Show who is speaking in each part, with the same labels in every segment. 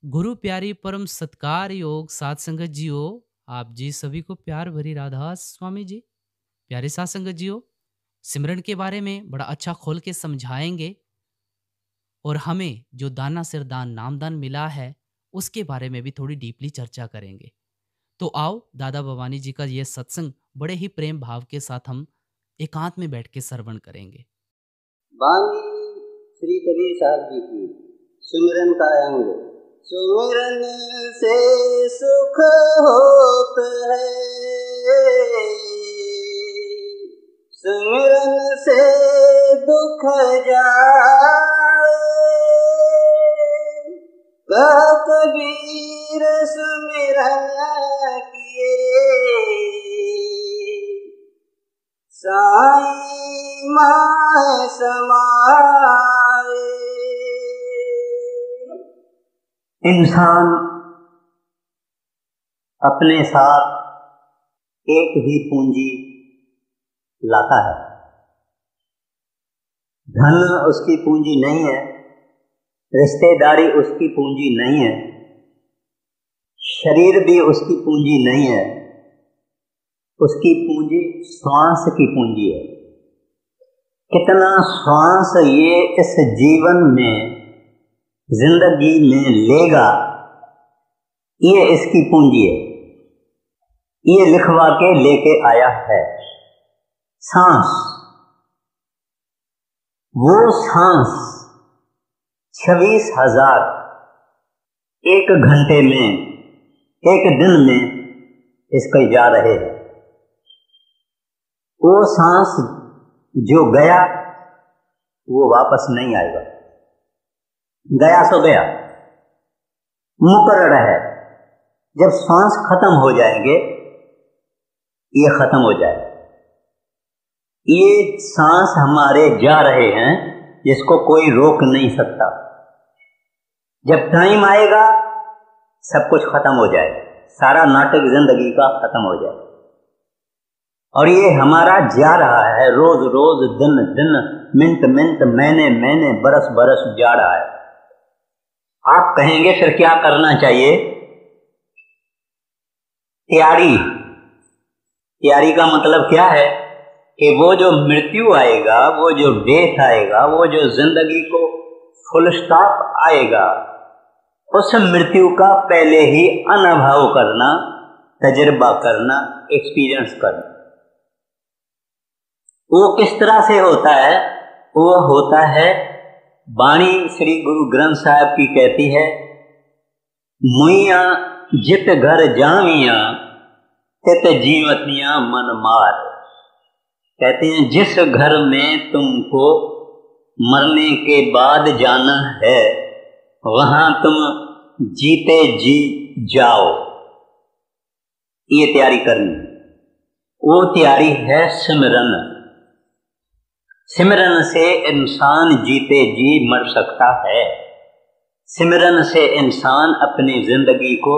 Speaker 1: गुरु प्यारी परम सत्कार योग सात संगत जियो। आप जी सभी को प्यार भरी राधा स्वामी जी। प्यारे सात संगत जियो, सिमरन के बारे में बड़ा अच्छा खोल के समझाएंगे और हमें जो दाना सिर दान नामदान मिला है उसके बारे में भी थोड़ी डीपली चर्चा करेंगे। तो आओ दादा भवानी जी का ये सत्संग बड़े ही प्रेम भाव के साथ हम एकांत में बैठ के श्रवण करेंगे।
Speaker 2: वाणी श्री कबीर साहब जी की सुमिरन का अंग। सुमिरन से सुख होत है, सुमिरन से दुख जाए। कह कबीर सुमिरन किए, साईं मां समाए। इंसान अपने साथ एक ही पूंजी लाता है। धन उसकी पूंजी नहीं है, रिश्तेदारी उसकी पूंजी नहीं है, शरीर भी उसकी पूंजी नहीं है। उसकी पूंजी श्वास की पूंजी है। कितना श्वास ये इस जीवन में जिंदगी में लेगा, ये इसकी पूंजी है। ये लिखवा के लेके आया है। सांस, वो सांस 26,000 एक घंटे में, एक दिन में इसके जा रहे हैं। वो सांस जो गया वो वापस नहीं आएगा। गया सो गया, मुकर्रर है। जब सांस खत्म हो जाएंगे, ये खत्म हो जाए। ये सांस हमारे जा रहे हैं, जिसको कोई रोक नहीं सकता। जब टाइम आएगा सब कुछ खत्म हो जाए, सारा नाटक जिंदगी का खत्म हो जाए। और ये हमारा जा रहा है, रोज रोज, दिन दिन, मिनट मिनट, महीने महीने, बरस बरस जा रहा है। आप कहेंगे फिर क्या करना चाहिए? तैयारी। तैयारी का मतलब क्या है कि वो जो मृत्यु आएगा, वो जो डेथ आएगा, वो जो जिंदगी को फुल स्टॉप आएगा, उस मृत्यु का पहले ही अनुभव करना, तजुर्बा करना, एक्सपीरियंस करना। वो किस तरह से होता है? वो होता है, वाणी श्री गुरु ग्रंथ साहब की कहती है, मुइया जित घर जामिया तित जीवतियां मन मार। कहते हैं जिस घर में तुमको मरने के बाद जाना है, वहां तुम जीते जी जाओ। ये तैयारी करनी। वो तैयारी है सिमरन। सिमरन से इंसान जीते जी मर सकता है। सिमरन से इंसान अपनी जिंदगी को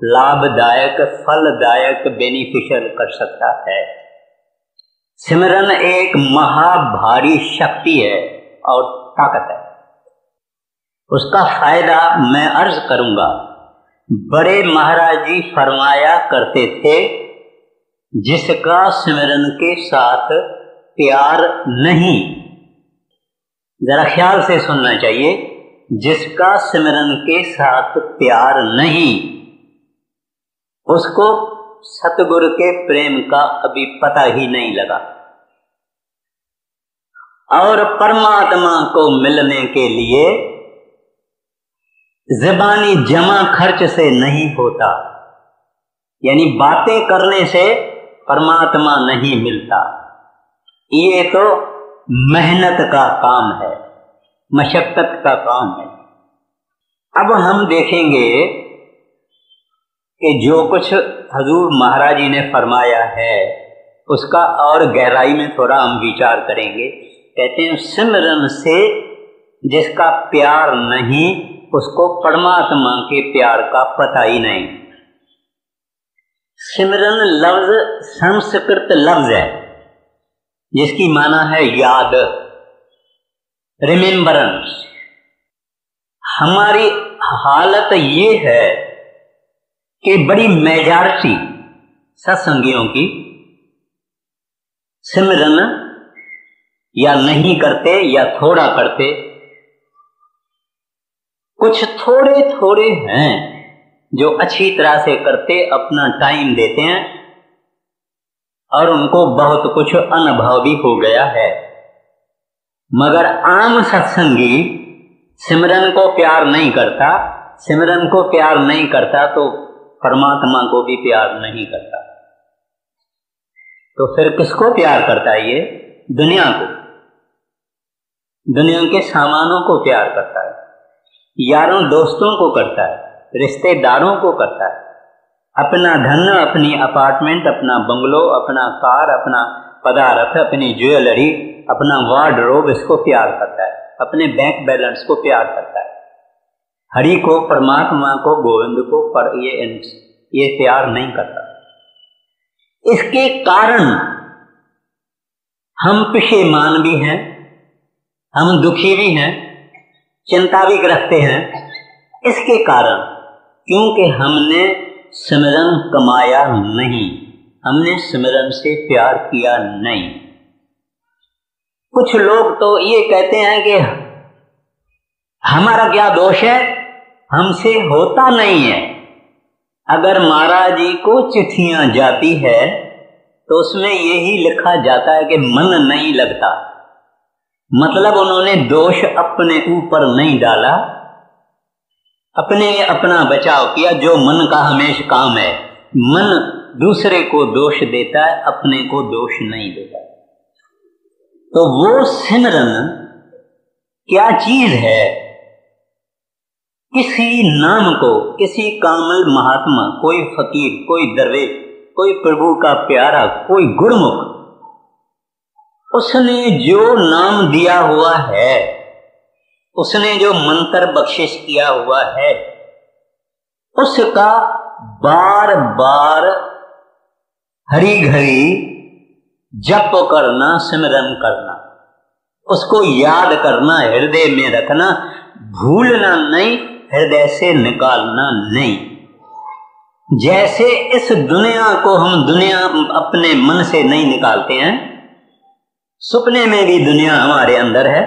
Speaker 2: लाभदायक, फलदायक, बेनिफिशियल कर सकता है। सिमरन एक महाभारी शक्ति है और ताकत है। उसका फायदा मैं अर्ज करूंगा। बड़े महाराज जी फरमाया करते थे, जिसका सिमरन के साथ प्यार नहीं, जरा ख्याल से सुनना चाहिए, जिसका सिमरन के साथ प्यार नहीं, उसको सतगुरु के प्रेम का अभी पता ही नहीं लगा। और परमात्मा को मिलने के लिए ज़बानी जमा खर्च से नहीं होता, यानी बातें करने से परमात्मा नहीं मिलता। ये तो मेहनत का काम है, मशक्कत का काम है। अब हम देखेंगे कि जो कुछ हजूर महाराज जी ने फरमाया है, उसका और गहराई में थोड़ा हम विचार करेंगे। कहते हैं सिमरन से जिसका प्यार नहीं, उसको परमात्मा के प्यार का पता ही नहीं। सिमरन लफ्ज संस्कृत लफ्ज है, जिसकी माना है याद, रिमेम्बरेंस। हमारी हालत ये है कि बड़ी मेजॉरिटी सत्संगियों की सिमरन या नहीं करते या थोड़ा करते। कुछ थोड़े थोड़े हैं जो अच्छी तरह से करते, अपना टाइम देते हैं और उनको बहुत कुछ अनुभव भी हो गया है। मगर आम सत्संगी सिमरन को प्यार नहीं करता, सिमरन को प्यार नहीं करता तो परमात्मा को भी प्यार नहीं करता। तो फिर किसको प्यार करता है? ये दुनिया को, दुनिया के सामानों को प्यार करता है, यारों दोस्तों को करता है, रिश्तेदारों को करता है, अपना धन, अपनी अपार्टमेंट, अपना बंगलो, अपना कार, अपना पदार्थ, अपनी ज्वेलरी, अपना वार्डरोब, इसको प्यार करता है, अपने बैंक बैलेंस को प्यार करता है। हरि को, परमात्मा को, गोविंद को पर ये प्यार नहीं करता। इसके कारण हम पशेमान भी हैं, हम दुखी भी हैं, चिंता भी रखते हैं। इसके कारण क्योंकि हमने सिमरन कमाया नहीं, हमने सिमरन से प्यार किया नहीं। कुछ लोग तो ये कहते हैं कि हमारा क्या दोष है, हमसे होता नहीं है। अगर महाराज जी को चिट्ठियां जाती है तो उसमें यही लिखा जाता है कि मन नहीं लगता। मतलब उन्होंने दोष अपने ऊपर नहीं डाला, अपने अपना बचाव किया। जो मन का हमेशा काम है, मन दूसरे को दोष देता है, अपने को दोष नहीं देता। तो वो सिमरन क्या चीज है? किसी नाम को, किसी कामल महात्मा, कोई फकीर, कोई दरवेश, कोई प्रभु का प्यारा, कोई गुरमुख, उसने जो नाम दिया हुआ है, उसने जो मंत्र बख्शिश किया हुआ है, उसका बार बार हरी घड़ी जप करना, सिमरन करना, उसको याद करना, हृदय में रखना, भूलना नहीं, हृदय से निकालना नहीं। जैसे इस दुनिया को हम दुनिया अपने मन से नहीं निकालते हैं, सपने में भी दुनिया हमारे अंदर है,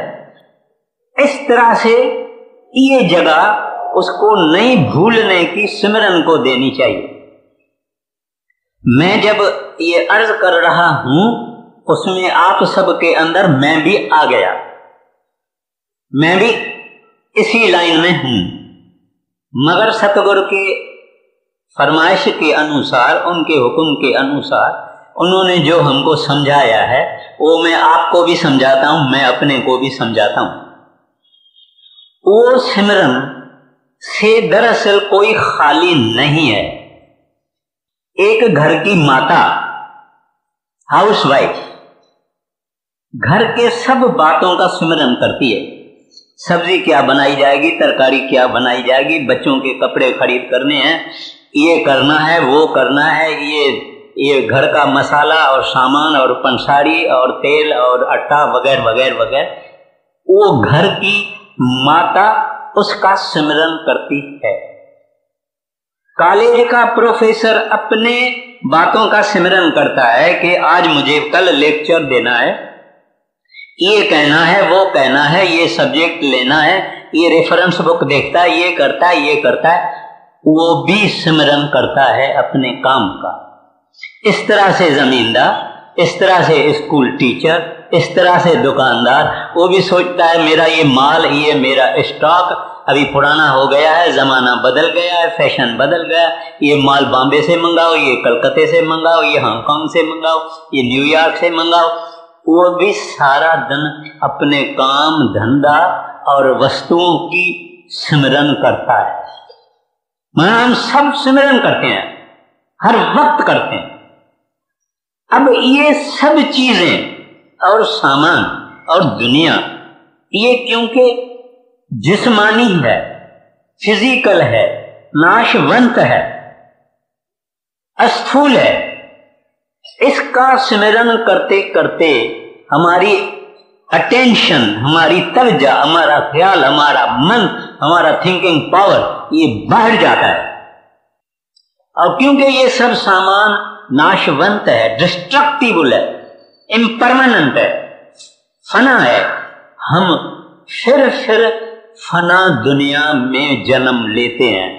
Speaker 2: इस तरह से ये जगह उसको नहीं भूलने की सिमरन को देनी चाहिए। मैं जब ये अर्ज कर रहा हूं उसमें आप सबके अंदर मैं भी आ गया, मैं भी इसी लाइन में हूं। मगर सतगुरु के फरमाइश के अनुसार, उनके हुक्म के अनुसार उन्होंने जो हमको समझाया है वो मैं आपको भी समझाता हूं, मैं अपने को भी समझाता हूं। वो सिमरन से दरअसल कोई खाली नहीं है। एक घर की माता, हाउसवाइफ, घर के सब बातों का सिमरन करती है। सब्जी क्या बनाई जाएगी, तरकारी क्या बनाई जाएगी, बच्चों के कपड़े खरीद करने हैं, ये करना है, वो करना है, ये घर का मसाला और सामान और पंसारी और तेल और आटा वगैरह वगैरह वगैरह, वो घर की माता उसका सिमरन करती है। कॉलेज का प्रोफेसर अपने बातों का सिमरन करता है कि आज मुझे कल लेक्चर देना है, ये कहना है, वो कहना है, ये सब्जेक्ट लेना है, ये रेफरेंस बुक देखता है, ये करता है, ये करता है। वो भी सिमरन करता है अपने काम का। इस तरह से जमींदार, इस तरह से स्कूल टीचर, इस तरह से दुकानदार, वो भी सोचता है मेरा ये माल, ये मेरा स्टॉक अभी पुराना हो गया है, जमाना बदल गया है, फैशन बदल गया, ये माल बॉम्बे से मंगाओ, ये कलकत्ते से मंगाओ, ये हांगकांग से मंगाओ, ये न्यूयॉर्क से मंगाओ। वो भी सारा दिन अपने काम धंधा और वस्तुओं की सिमरन करता है। हम सब सिमरन करते हैं, हर वक्त करते हैं। अब ये सब चीजें और सामान और दुनिया, ये क्योंकि जिस्मानी है, फिजिकल है, नाशवंत है, अस्थूल है, इसका सिमरन करते करते हमारी अटेंशन, हमारी तवज्जो, हमारा ख्याल, हमारा मन, हमारा थिंकिंग पावर ये बढ़ जाता है। और क्योंकि ये सब सामान नाशवंत है, डिस्ट्रक्टिबल है, इम्परमानेंट है, फना है, हम फिर फना दुनिया में जन्म लेते हैं।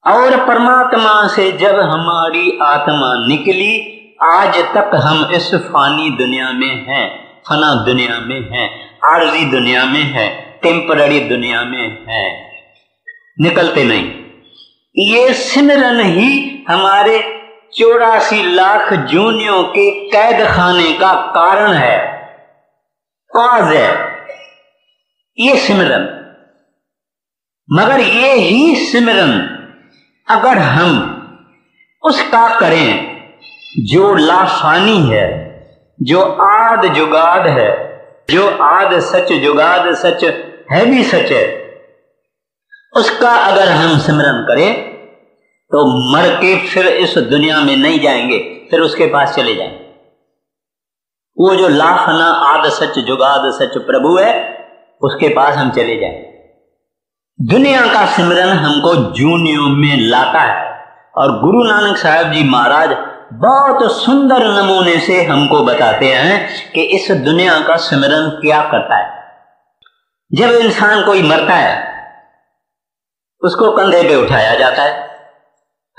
Speaker 2: और परमात्मा से जब हमारी आत्मा निकली, आज तक हम इस फानी दुनिया में हैं, फना दुनिया में हैं, आर्जी दुनिया में हैं, टेम्पररी दुनिया में हैं, निकलते नहीं। ये सिमरन ही हमारे 84 लाख जूनियों के कैद खाने का कारण है, कॉज है ये सिमरन। मगर ये ही सिमरन अगर हम उसका करें जो लाफानी है, जो आद जुगाद है, जो आद सच जुगाद सच है भी सच है, उसका अगर हम सिमरन करें तो मर के फिर इस दुनिया में नहीं जाएंगे, फिर उसके पास चले जाएंगे। वो जो लाफना आद सच जुगाद सच प्रभु है, उसके पास हम चले जाएंगे। दुनिया का सिमरन हमको जूनियों में लाता है। और गुरु नानक साहब जी महाराज बहुत सुंदर नमूने से हमको बताते हैं कि इस दुनिया का सिमरन क्या करता है। जब इंसान कोई मरता है, उसको कंधे पे उठाया जाता है,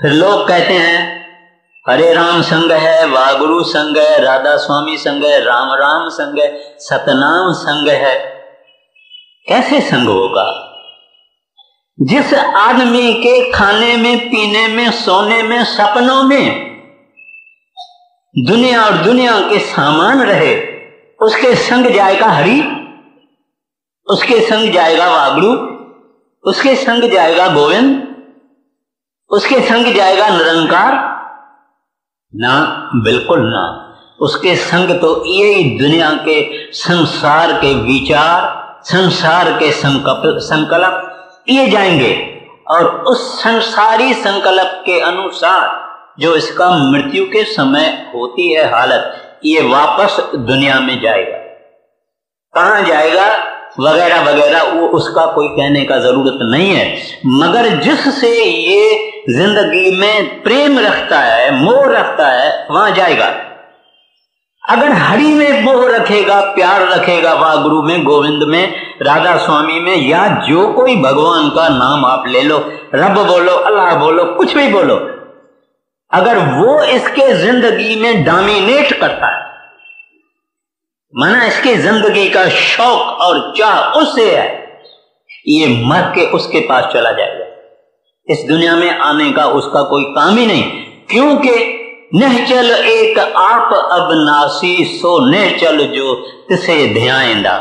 Speaker 2: फिर लोग कहते हैं हरे राम संग है, वागुरु संग है, राधा स्वामी संग है, राम राम संग है, सतनाम संग है। कैसे संग होगा? जिस आदमी के खाने में, पीने में, सोने में, सपनों में दुनिया और दुनिया के सामान रहे, उसके संग जाएगा हरि, उसके संग जाएगा वागुरु, उसके संग जाएगा गोविंद, उसके संग जाएगा निरंकार? ना, बिल्कुल ना। उसके संग तो यही दुनिया के संसार के विचार, संसार के संकल्प ये जाएंगे। और उस संसारी संकल्प के अनुसार जो इसका मृत्यु के समय होती है हालत, ये वापस दुनिया में जाएगा। कहां जाएगा वगैरह वगैरह, वो उसका कोई कहने का जरूरत नहीं है। मगर जिससे ये जिंदगी में प्रेम रखता है, मोह रखता है, वहां जाएगा। अगर हरि में मोह रखेगा, प्यार रखेगा, वागुरु में, गोविंद में, राधा स्वामी में, या जो कोई भगवान का नाम आप ले लो, रब बोलो, अल्लाह बोलो, कुछ भी बोलो, अगर वो इसके जिंदगी में डोमिनेट करता है, माना इसके जिंदगी का शौक और चाह उससे है, ये मर के उसके पास चला जाएगा। इस दुनिया में आने का उसका कोई काम ही नहीं। क्योंकि निश्चल एक आप अबनासी सो निश्चल जो तिसे ध्याएंदा।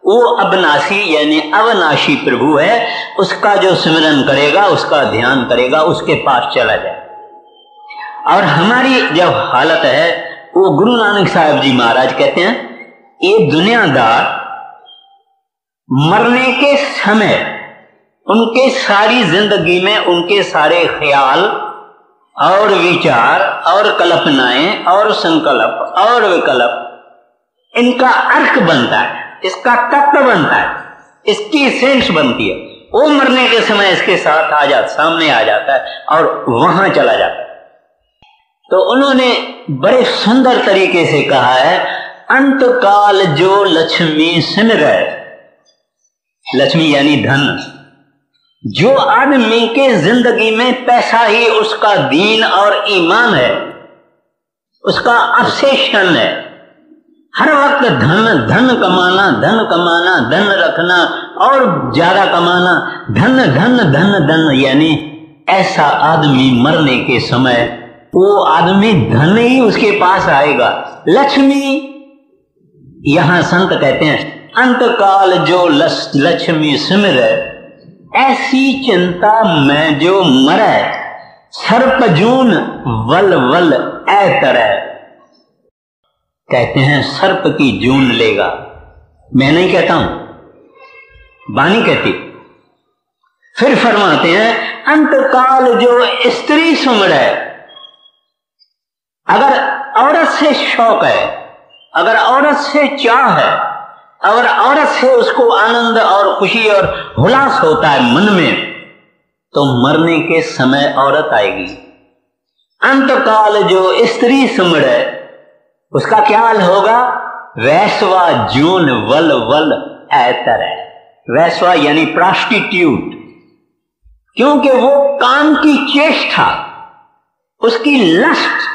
Speaker 2: वो अबनासी यानी अविनाशी प्रभु है, उसका जो सिमरन करेगा, उसका ध्यान करेगा, उसके पास चला जाए। और हमारी जब हालत है, वो गुरु नानक साहब जी महाराज कहते हैं, ये दुनियादार मरने के समय उनके सारी जिंदगी में उनके सारे ख्याल और विचार और कल्पनाएं और संकल्प और विकल्प, इनका अर्थ बनता है, इसका तत्व बनता है, इसकी सेंस बनती है। वो मरने के समय इसके साथ आ जाता, सामने आ जाता है और वहां चला जाता है। तो उन्होंने बड़े सुंदर तरीके से कहा है, अंत काल जो लक्ष्मी सिमरै, लक्ष्मी यानी धन। जो आदमी के जिंदगी में पैसा ही उसका दीन और ईमान है, उसका ऑब्सेशन है, हर वक्त धन धन कमाना, धन कमाना, धन रखना और ज्यादा कमाना, धन धन धन धन, यानी ऐसा आदमी मरने के समय वो आदमी धन ही उसके पास आएगा। लक्ष्मी, यहां संत कहते हैं, अंतकाल जो लक्ष्मी सिमरै, ऐसी चिंता में जो मरै, सर्पजून वल वल ऐ तरह। कहते हैं सर्प की जून लेगा, मैं नहीं कहता हूं, वाणी कहती। फिर फरमाते हैं, अंतकाल जो स्त्री सुमरै, अगर औरत से शौक है, अगर औरत से चाह है, और औरत से उसको आनंद और खुशी और हुलास होता है मन में, तो मरने के समय औरत आएगी। अंतकाल जो स्त्री सिमरे उसका क्या हाल होगा? वैश्वा जून वल वल ऐतर है। वैश्वा यानी प्रोस्टिट्यूट, क्योंकि वो काम की चेष्टा, उसकी लस्ट,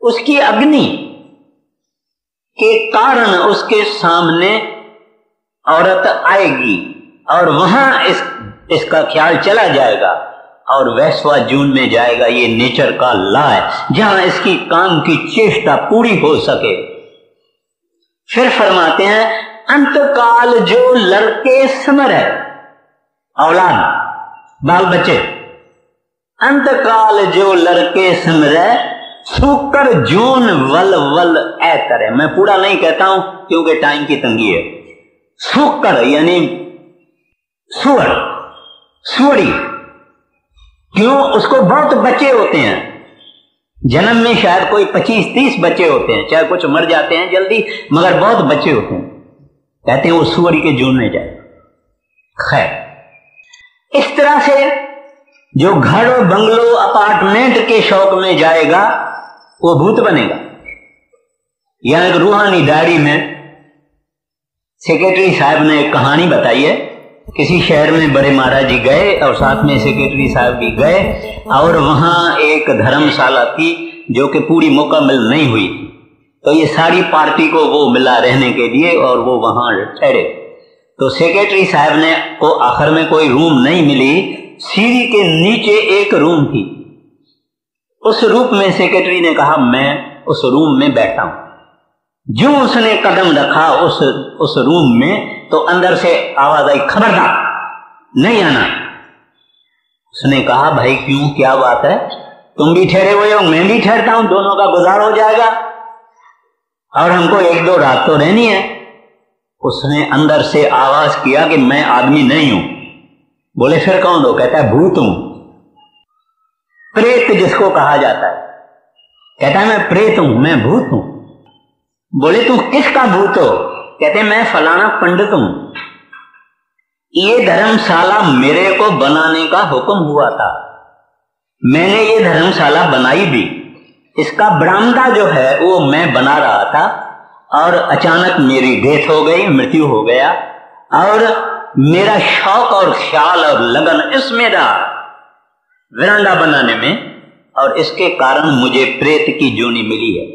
Speaker 2: उसकी अग्नि के कारण उसके सामने औरत आएगी और वहां इसका ख्याल चला जाएगा और वैश्वा जून में जाएगा। ये नेचर का लॉ है, जहां इसकी काम की चेष्टा पूरी हो सके। फिर फरमाते हैं अंतकाल जो लड़के समर है, औलाद बाल बच्चे, अंतकाल जो लड़के समरे सुकर जून वल वल ऐतर है। मैं पूरा नहीं कहता हूं क्योंकि टाइम की तंगी है। सुकर यानी सुअर, सुअरी, क्यों? उसको बहुत बच्चे होते हैं, जन्म में शायद कोई 25-30 बच्चे होते हैं, चाहे कुछ मर जाते हैं जल्दी, मगर बहुत बच्चे होते हैं। कहते हैं वो सुअरी के जून में जाए। खैर, इस तरह से जो घर बंगलो अपार्टमेंट के शौक में जाएगा वो भूत बनेगा। यहां एक रूहानी डायरी में सेक्रेटरी साहब ने एक कहानी बताई है। किसी शहर में बड़े महाराज जी गए और साथ में सेक्रेटरी साहब भी गए और वहां एक धर्मशाला थी जो कि पूरी मुकम्मल नहीं हुई थी, तो ये सारी पार्टी को वो मिला रहने के लिए और वो वहां ठहरे। तो सेक्रेटरी साहब ने को आखिर में कोई रूम नहीं मिली, सीढ़ी के नीचे एक रूम थी। उस रूम में सेक्रेटरी ने कहा मैं उस रूम में बैठा हूं। जो उसने कदम रखा उस रूम में, तो अंदर से आवाज आई, खबरदार नहीं आना। उसने कहा भाई क्यों, क्या बात है? तुम भी ठहरे हुए हो, मैं भी ठहरता हूं, दोनों का गुजार हो जाएगा और हमको 1-2 रात तो रहनी है। उसने अंदर से आवाज किया कि मैं आदमी नहीं हूं। बोले फिर कौन हो? कहता है भूत हूं, प्रेत जिसको कहा जाता है। कहता है मैं प्रेत हूं, मैं भूत हूं। बोले तू किसका भूत हो? कहते मैं फलाना पंडित हूं, ये धर्मशाला मेरे को बनाने का हुक्म हुआ था, मैंने ये धर्मशाला बनाई भी। इसका बरामदा जो है वो मैं बना रहा था और अचानक मेरी डेथ हो गई, मृत्यु हो गया और मेरा शौक और ख्याल और लगन इसमें रहा, वरांडा बनाने में, और इसके कारण मुझे प्रेत की जोनी मिली है।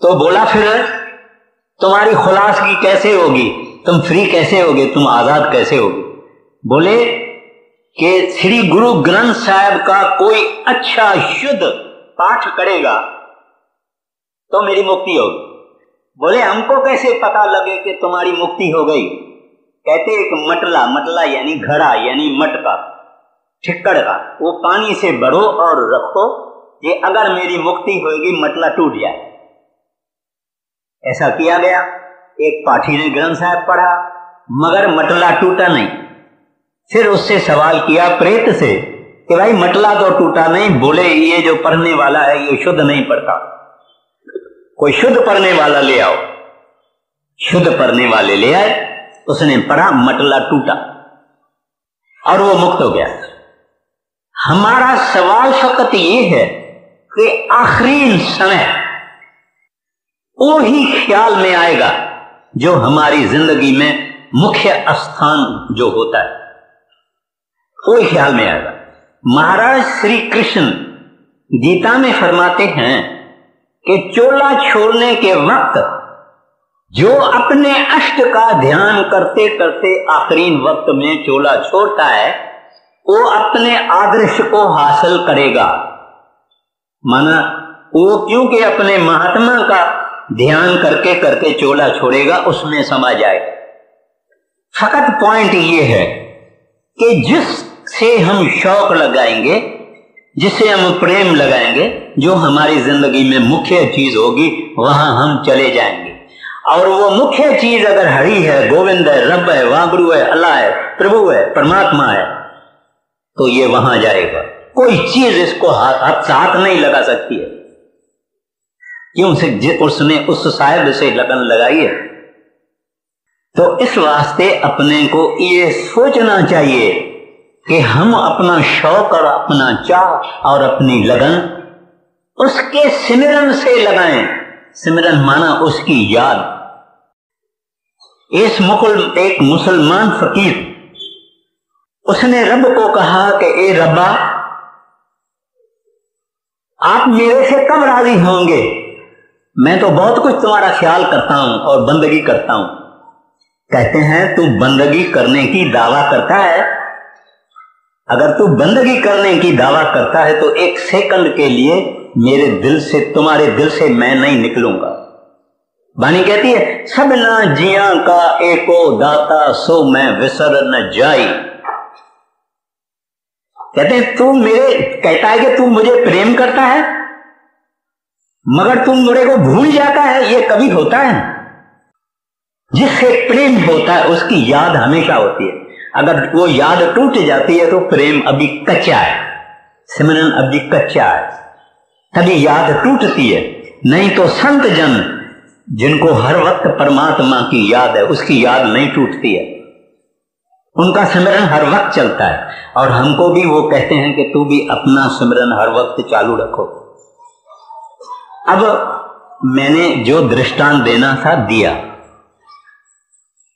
Speaker 2: तो बोला फिर तुम्हारी खुलासगी कैसे होगी, तुम फ्री कैसे होगे, तुम आजाद कैसे होगे? बोले कि श्री गुरु ग्रंथ साहब का कोई अच्छा शुद्ध पाठ करेगा तो मेरी मुक्ति होगी। बोले हमको कैसे पता लगे कि तुम्हारी मुक्ति हो गई? कहते एक मटला यानी घड़ा यानी मटका ठिक्कड़ का, वो पानी से भरो और रखो, ये अगर मेरी मुक्ति होगी मटला टूट जाए। ऐसा किया गया। एक पाठी ने ग्रंथ साहब पढ़ा मगर मटला टूटा नहीं। फिर उससे सवाल किया प्रेत से कि भाई मटला तो टूटा नहीं। बोले ये जो पढ़ने वाला है ये शुद्ध नहीं पढ़ता, कोई शुद्ध पढ़ने वाला ले आओ। शुद्ध पढ़ने वाले ले आए, उसने पढ़ा, मटला टूटा और वो मुक्त हो गया। हमारा सवाल फकत ये है कि आखिरी समय वो ही ख्याल में आएगा जो हमारी जिंदगी में मुख्य स्थान जो होता है वो ही ख्याल में आएगा। महाराज श्री कृष्ण गीता में फरमाते हैं कि चोला छोड़ने के वक्त जो अपने अष्ट का ध्यान करते करते आखिरी वक्त में चोला छोड़ता है वो अपने आदर्श को हासिल करेगा। माना वो क्योंकि अपने महात्मा का ध्यान करके करके चोला छोड़ेगा, उसमें समा जाएगा। फकत पॉइंट ये है कि जिससे हम शौक लगाएंगे, जिससे हम प्रेम लगाएंगे, जो हमारी जिंदगी में मुख्य चीज होगी वहां हम चले जाएंगे। और वो मुख्य चीज अगर हरि है, गोविंद है, रब है, वागुरु है, अल्लाह है, प्रभु है, परमात्मा है, तो ये वहां जाएगा। कोई चीज इसको हाथ नहीं लगा सकती है। क्यों? उसने उस साहिब से लगन लगाई है। तो इस वास्ते अपने को ये सोचना चाहिए कि हम अपना शौक और अपना चाह और अपनी लगन उसके सिमरन से लगाएं। सिमरन माना उसकी याद। एक मुसलमान फकीर, उसने रब को कहा कि ए रब्बा, आप मेरे से कब राजी होंगे? मैं तो बहुत कुछ तुम्हारा ख्याल करता हूं और बंदगी करता हूं। कहते हैं तू बंदगी करने की दावा करता है? अगर तू बंदगी करने की दावा करता है तो एक सेकंड के लिए मेरे दिल से, तुम्हारे दिल से मैं नहीं निकलूंगा। बानी कहती है सबना जिया का एको दाता सो मैं विसर न जाई। कहते हैं तू कहता है कि तू मुझे प्रेम करता है मगर तुम मुझे को भूल जाता है। ये कभी होता है? जिससे प्रेम होता है उसकी याद हमेशा होती है। अगर वो याद टूट जाती है तो प्रेम अभी कच्चा है, सिमरन अभी कच्चा है, तभी याद टूटती है। नहीं तो संत जन जिनको हर वक्त परमात्मा की याद है उसकी याद नहीं टूटती है, उनका सिमरन हर वक्त चलता है। और हमको भी वो कहते हैं कि तू भी अपना सिमरन हर वक्त चालू रखो। अब मैंने जो दृष्टांत देना था दिया।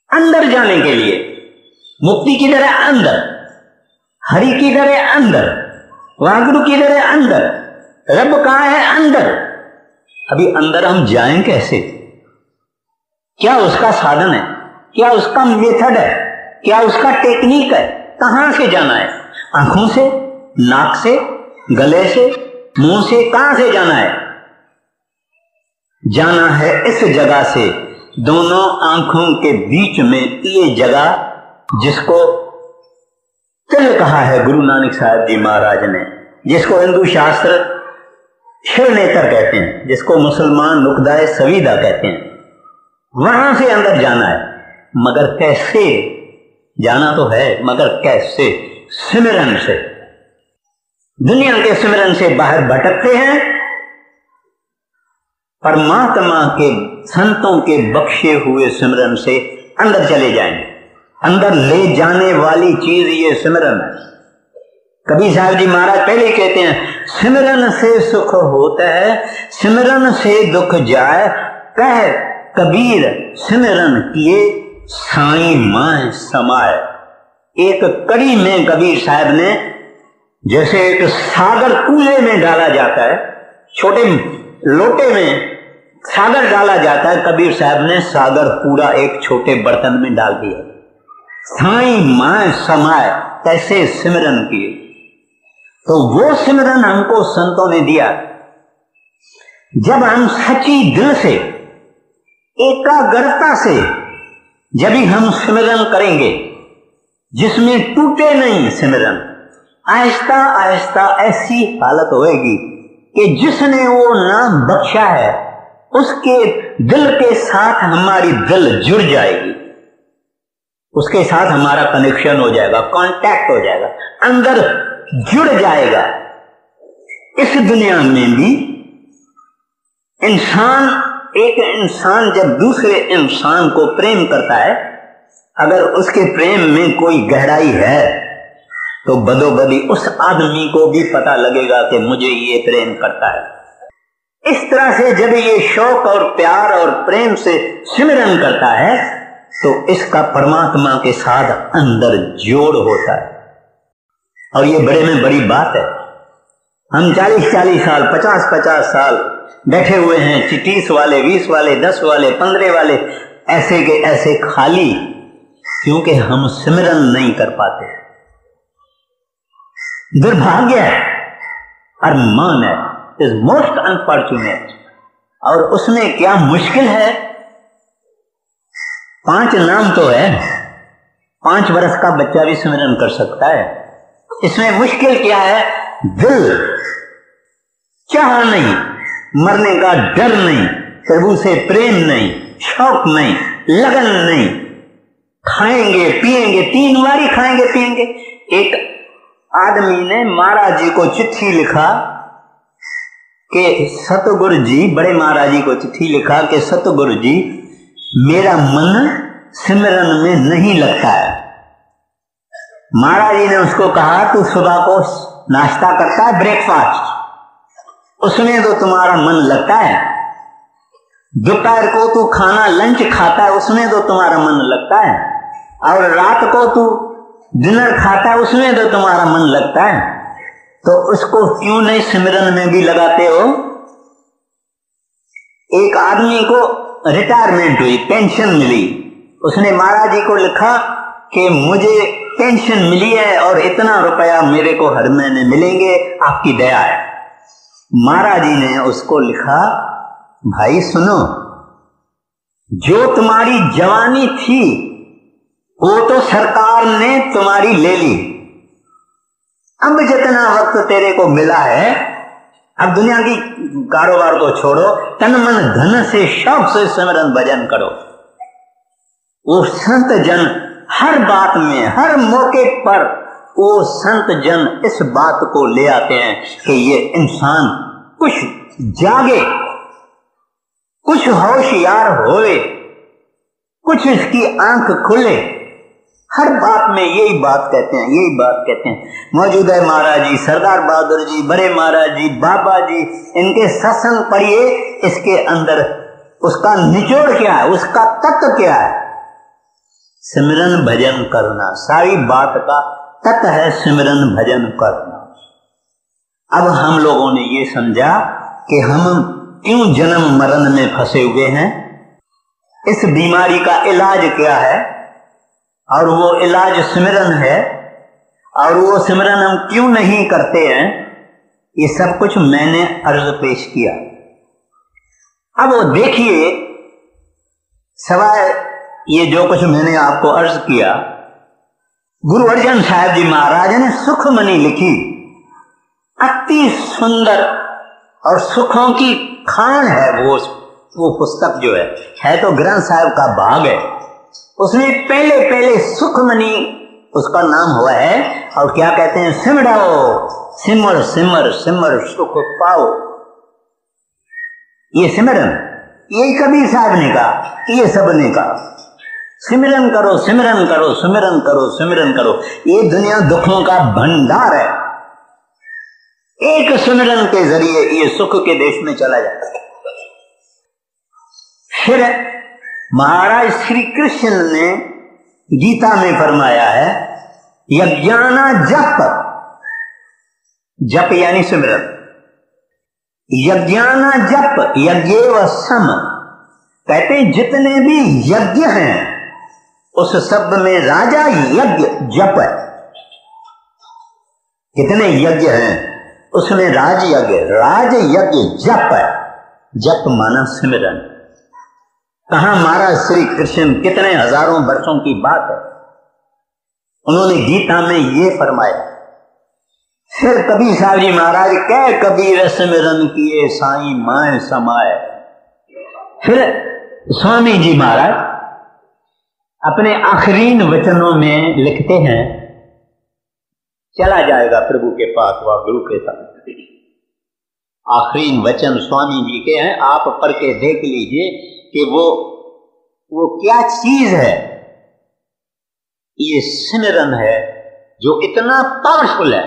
Speaker 2: अंदर जाने के लिए, मुक्ति की तरह अंदर, हरि की तरह अंदर, वागुरु की तरह अंदर, रब कहाँ है? अंदर। अभी अंदर हम जाएं कैसे? क्या उसका साधन है? क्या उसका मेथड है? क्या उसका टेक्निक है? कहां से जाना है? आंखों से, नाक से, गले से, मुंह से? कहां से जाना है? जाना है इस जगह से, दोनों आंखों के बीच में ये जगह जिसको तिल कहा है गुरु नानक साहब जी महाराज ने, जिसको हिंदू शास्त्र शिर नेत्र कहते हैं, जिसको मुसलमान नुकदाए सवीदा कहते हैं। वहां से अंदर जाना है। मगर कैसे जाना? तो है मगर कैसे? सिमरन से। दुनिया के सिमरन से बाहर भटकते हैं, परमात्मा के संतों के बख्शे हुए सिमरन से अंदर चले जाएंगे। अंदर ले जाने वाली चीज ये सिमरन है। कबीर साहब जी महाराज पहले कहते हैं सिमरन से सुख होता है, सिमरन से दुख जाए, कह कबीर सिमरन किए साईं मां समाए। एक कड़ी में कबीर साहब ने, जैसे एक सागर कूले में डाला जाता है, छोटे लोटे में सागर डाला जाता है, कबीर साहब ने सागर पूरा एक छोटे बर्तन में डाल दिया। साईं मां समाए, कैसे सिमरन किए। तो वो सिमरन हमको संतों ने दिया। जब हम सच्ची दिल से, एकाग्रता से जब भी हम सिमरन करेंगे, जिसमें टूटे नहीं सिमरन, आहिस्ता आहिस्ता ऐसी हालत होएगी कि जिसने वो नाम बख्शा है उसके दिल के साथ हमारी दिल जुड़ जाएगी, उसके साथ हमारा कनेक्शन हो जाएगा, कांटेक्ट हो जाएगा, अंदर जुड़ जाएगा। इस दुनिया में भी एक इंसान जब दूसरे इंसान को प्रेम करता है, अगर उसके प्रेम में कोई गहराई है तो बदोबदी उस आदमी को भी पता लगेगा कि मुझे ये प्रेम करता है। इस तरह से जब ये शौक और प्यार और प्रेम से सिमरन करता है तो इसका परमात्मा के साथ अंदर जोड़ होता है। और ये बड़े में बड़ी बात है। हम 40-40 साल, 50-50 साल बैठे हुए हैं, 30 वाले, 20 वाले, 10 वाले, 15 वाले, ऐसे के ऐसे खाली, क्योंकि हम सिमरन नहीं कर पाते। दुर्भाग्य है, अरमान है, इज मोस्ट अनफॉर्चुनेट। और उसमें क्या मुश्किल है? 5 नाम तो है, 5 वर्ष का बच्चा भी सिमरन कर सकता है। इसमें मुश्किल क्या है? दिल, चाह नहीं, मरने का डर नहीं, प्रभु से प्रेम नहीं, शौक नहीं, लगन नहीं। खाएंगे पिएंगे, 3 बारी खाएंगे पिएंगे। एक आदमी ने महाराज जी को चिट्ठी लिखा कि सतगुरु जी, बड़े महाराज जी को चिट्ठी लिखा कि सतगुरु जी, मेरा मन सिमरन में नहीं लगता है। महाराज जी ने उसको कहा तू सुबह को नाश्ता करता है, ब्रेकफास्ट, उसमें तो तुम्हारा मन लगता है। दोपहर को तू खाना लंच खाता है, उसमें तो तुम्हारा मन लगता है। और रात को तू डिनर खाता है, उसमें तो तुम्हारा मन लगता है। तो उसको क्यों नहीं सिमरन में भी लगाते हो? एक आदमी को रिटायरमेंट हुई, पेंशन मिली, उसने महाराज जी को लिखा कि मुझे पेंशन मिली है और इतना रुपया मेरे को हर महीने मिलेंगे, आपकी दया है। महाराज जी ने उसको लिखा, भाई सुनो, जो तुम्हारी जवानी थी वो तो सरकार ने तुम्हारी ले ली। अब जितना वक्त तेरे को मिला है, अब दुनिया की कारोबार को छोड़ो, तन मन धन से शौक से सिमरन भजन करो। वो संत जन हर बात में, हर मौके पर वो संत जन इस बात को ले आते हैं कि ये इंसान कुछ जागे, कुछ होशियार होवे, कुछ इसकी आंख खुले। हर बात में यही बात कहते हैं, यही बात कहते हैं। मौजूद है महाराज जी, सरदार बहादुर जी, बड़े महाराज जी, बाबा जी, इनके सत्संग पढ़िए, इसके अंदर उसका निचोड़ क्या है, उसका तत्व क्या है? सिमरन भजन करना, सारी बात का तत्व है सिमरन भजन करना। अब हम लोगों ने ये समझा कि हम क्यों जन्म मरण में फंसे हुए हैं, इस बीमारी का इलाज क्या है, और वो इलाज सिमरन है, और वो सिमरन हम क्यों नहीं करते हैं, ये सब कुछ मैंने अर्ज पेश किया। अब देखिए, सवाए ये जो कुछ मैंने आपको अर्ज किया, गुरु अर्जन साहब जी महाराज ने सुखमणि लिखी, अति सुंदर और सुखों की खान है वो पुस्तक जो है तो ग्रंथ साहब का भाग है। उसमें पहले पहले सुखमणि उसका नाम हुआ है, और क्या कहते हैं, सिमराओ, सिमर सिमर सिमर सुख पाओ। ये सिमरन, यही कबीर साहब ने कहा, ये सब ने कहा, सिमरन करो, सिमरन करो, सिमरन करो, सिमरन करो। ये दुनिया दुखों का भंडार है, एक सिमरन के जरिए ये सुख के देश में चला जाता है। फिर महाराज श्री कृष्ण ने गीता में फरमाया है, यज्ञाना जप, जप यानी सिमरन, यज्ञाना जप यज्ञेव सम, कहते हैं जितने भी यज्ञ हैं उस सब में राजा यज्ञ जप है। कितने यज्ञ हैं उसमें राज यज्ञ जप है। जप माना सिमरन। कहा महाराज श्री कृष्ण, कितने हजारों वर्षों की बात है, उन्होंने गीता में ये फरमाया। फिर कबीर साहब जी महाराज कह कबीर सिमरन किए साईं माए समाए। फिर स्वामी जी महाराज अपने आखिरीन वचनों में लिखते हैं, चला जाएगा प्रभु के पास व गुरु के साथ। आखिरीन वचन स्वामी जी के हैं, आप पढ़ के देख लीजिए कि वो क्या चीज है। ये सिमरन है जो इतना पावरफुल है,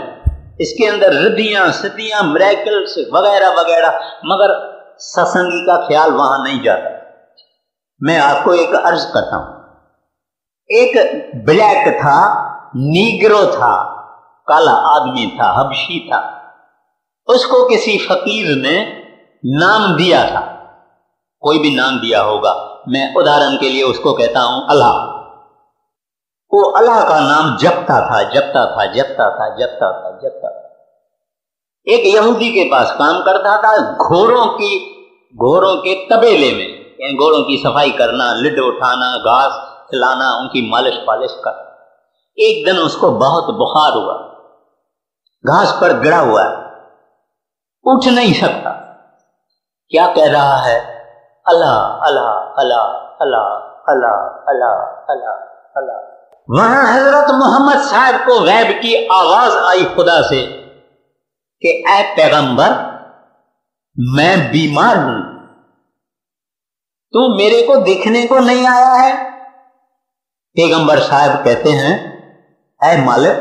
Speaker 2: इसके अंदर रिद्धियां सिद्धियां मिरेकल्स वगैरह वगैरह, मगर सत्संगी का ख्याल वहां नहीं जाता। मैं आपको एक अर्ज करता हूं। एक ब्लैक था, नीग्रो था, काला आदमी था, हबशी था, उसको किसी फकीर ने नाम दिया था, कोई भी नाम दिया होगा, मैं उदाहरण के लिए उसको कहता हूं अल्लाह। वो अल्लाह का नाम जपता था, जपता था, जपता था, जपता था, जपता था। एक यहूदी के पास काम करता था, घोड़ों के तबेले में, घोड़ों की सफाई करना, लिड उठाना, घास खिलाना, उनकी मालिश पालिश कर। एक दिन उसको बहुत बुखार हुआ, घास पर गिरा हुआ है, उठ नहीं सकता। क्या कह रहा है? अल्लाह अल्लाह अल्लाह अल्लाह अल्लाह अल्लाह अल्लाह अल्लाह। वहां हजरत मोहम्मद साहब को गैब की आवाज आई खुदा से कि ऐ पैगंबर, मैं बीमार हूं, तू मेरे को देखने को नहीं आया है, पैगंबर साहब कहते हैं, ऐ मालिक,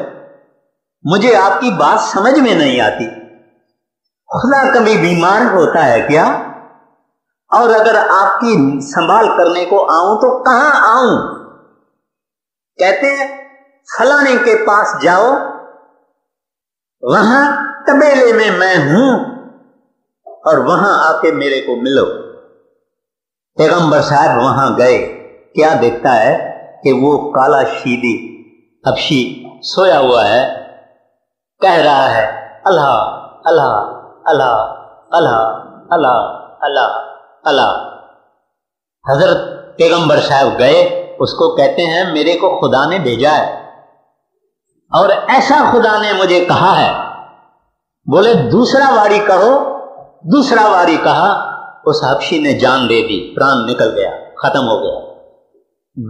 Speaker 2: मुझे आपकी बात समझ में नहीं आती। खुदा कभी बीमार होता है क्या? और अगर आपकी संभाल करने को आऊं तो कहां आऊं? कहते हैं फलाने के पास जाओ, वहां तबेले में मैं हूं और वहां आके मेरे को मिलो। पैगंबर साहब वहां गए, क्या देखता है कि वो काला शीदी हबशी सोया हुआ है, कह रहा है अल्लाह अल्लाह अल्लाह अल्लाह अल्लाह अल्लाह अल्लाह। हजरत पैगंबर साहब गए, उसको कहते हैं मेरे को खुदा ने भेजा है और ऐसा खुदा ने मुझे कहा है। बोले दूसरा वारी कहो। दूसरा वारी कहा, उस हबशी ने जान दे दी, प्राण निकल गया, खत्म हो गया।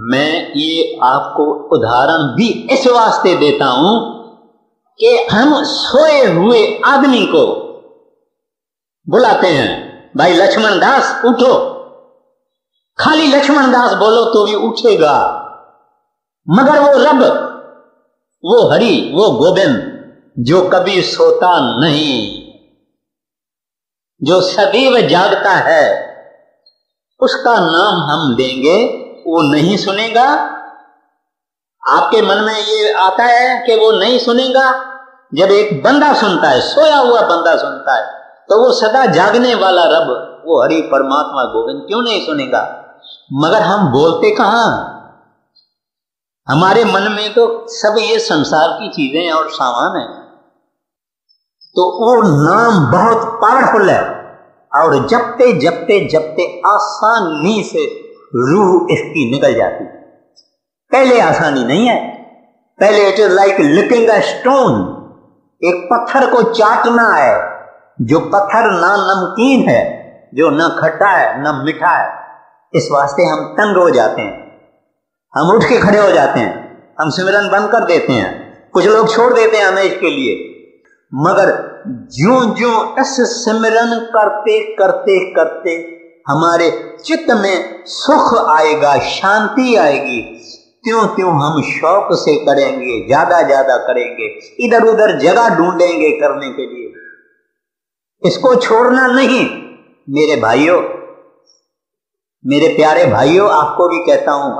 Speaker 2: मैं ये आपको उदाहरण भी इस वास्ते देता हूं कि हम सोए हुए आदमी को बुलाते हैं, भाई लक्ष्मण दास उठो। खाली लक्ष्मण दास बोलो तो भी उठेगा, मगर वो रब, वो हरि, वो गोविंद जो कभी सोता नहीं, जो सदैव जागता है, उसका नाम हम देंगे, वो नहीं सुनेगा। आपके मन में ये आता है कि वो नहीं सुनेगा? जब एक बंदा सुनता है, सोया हुआ बंदा सुनता है, तो वो सदा जागने वाला रब, वो हरि परमात्मा गोविंद क्यों नहीं सुनेगा? मगर हम बोलते कहां? हमारे मन में तो सब ये संसार की चीजें और सामान है। तो वो नाम बहुत पावरफुल है और जपते जपते जपते आसानी से रूह इसकी निकल जाती। पहले आसानी नहीं है, पहले it is like licking a stone, एक पत्थर को चाटना है, जो पत्थर ना नमकीन है, जो ना खट्टा है ना मीठा है। इस वास्ते हम तंग हो जाते हैं, हम उठ के खड़े हो जाते हैं, हम सिमरन बंद कर देते हैं, कुछ लोग छोड़ देते हैं हमें इसके लिए। मगर ज्यों ज्यों इस सिमरन करते करते करते हमारे चित्त में सुख आएगा, शांति आएगी, त्यों त्यों हम शौक से करेंगे, ज्यादा ज्यादा करेंगे, इधर उधर जगह ढूंढेंगे करने के लिए। इसको छोड़ना नहीं मेरे भाइयों, मेरे प्यारे भाइयों, आपको भी कहता हूं,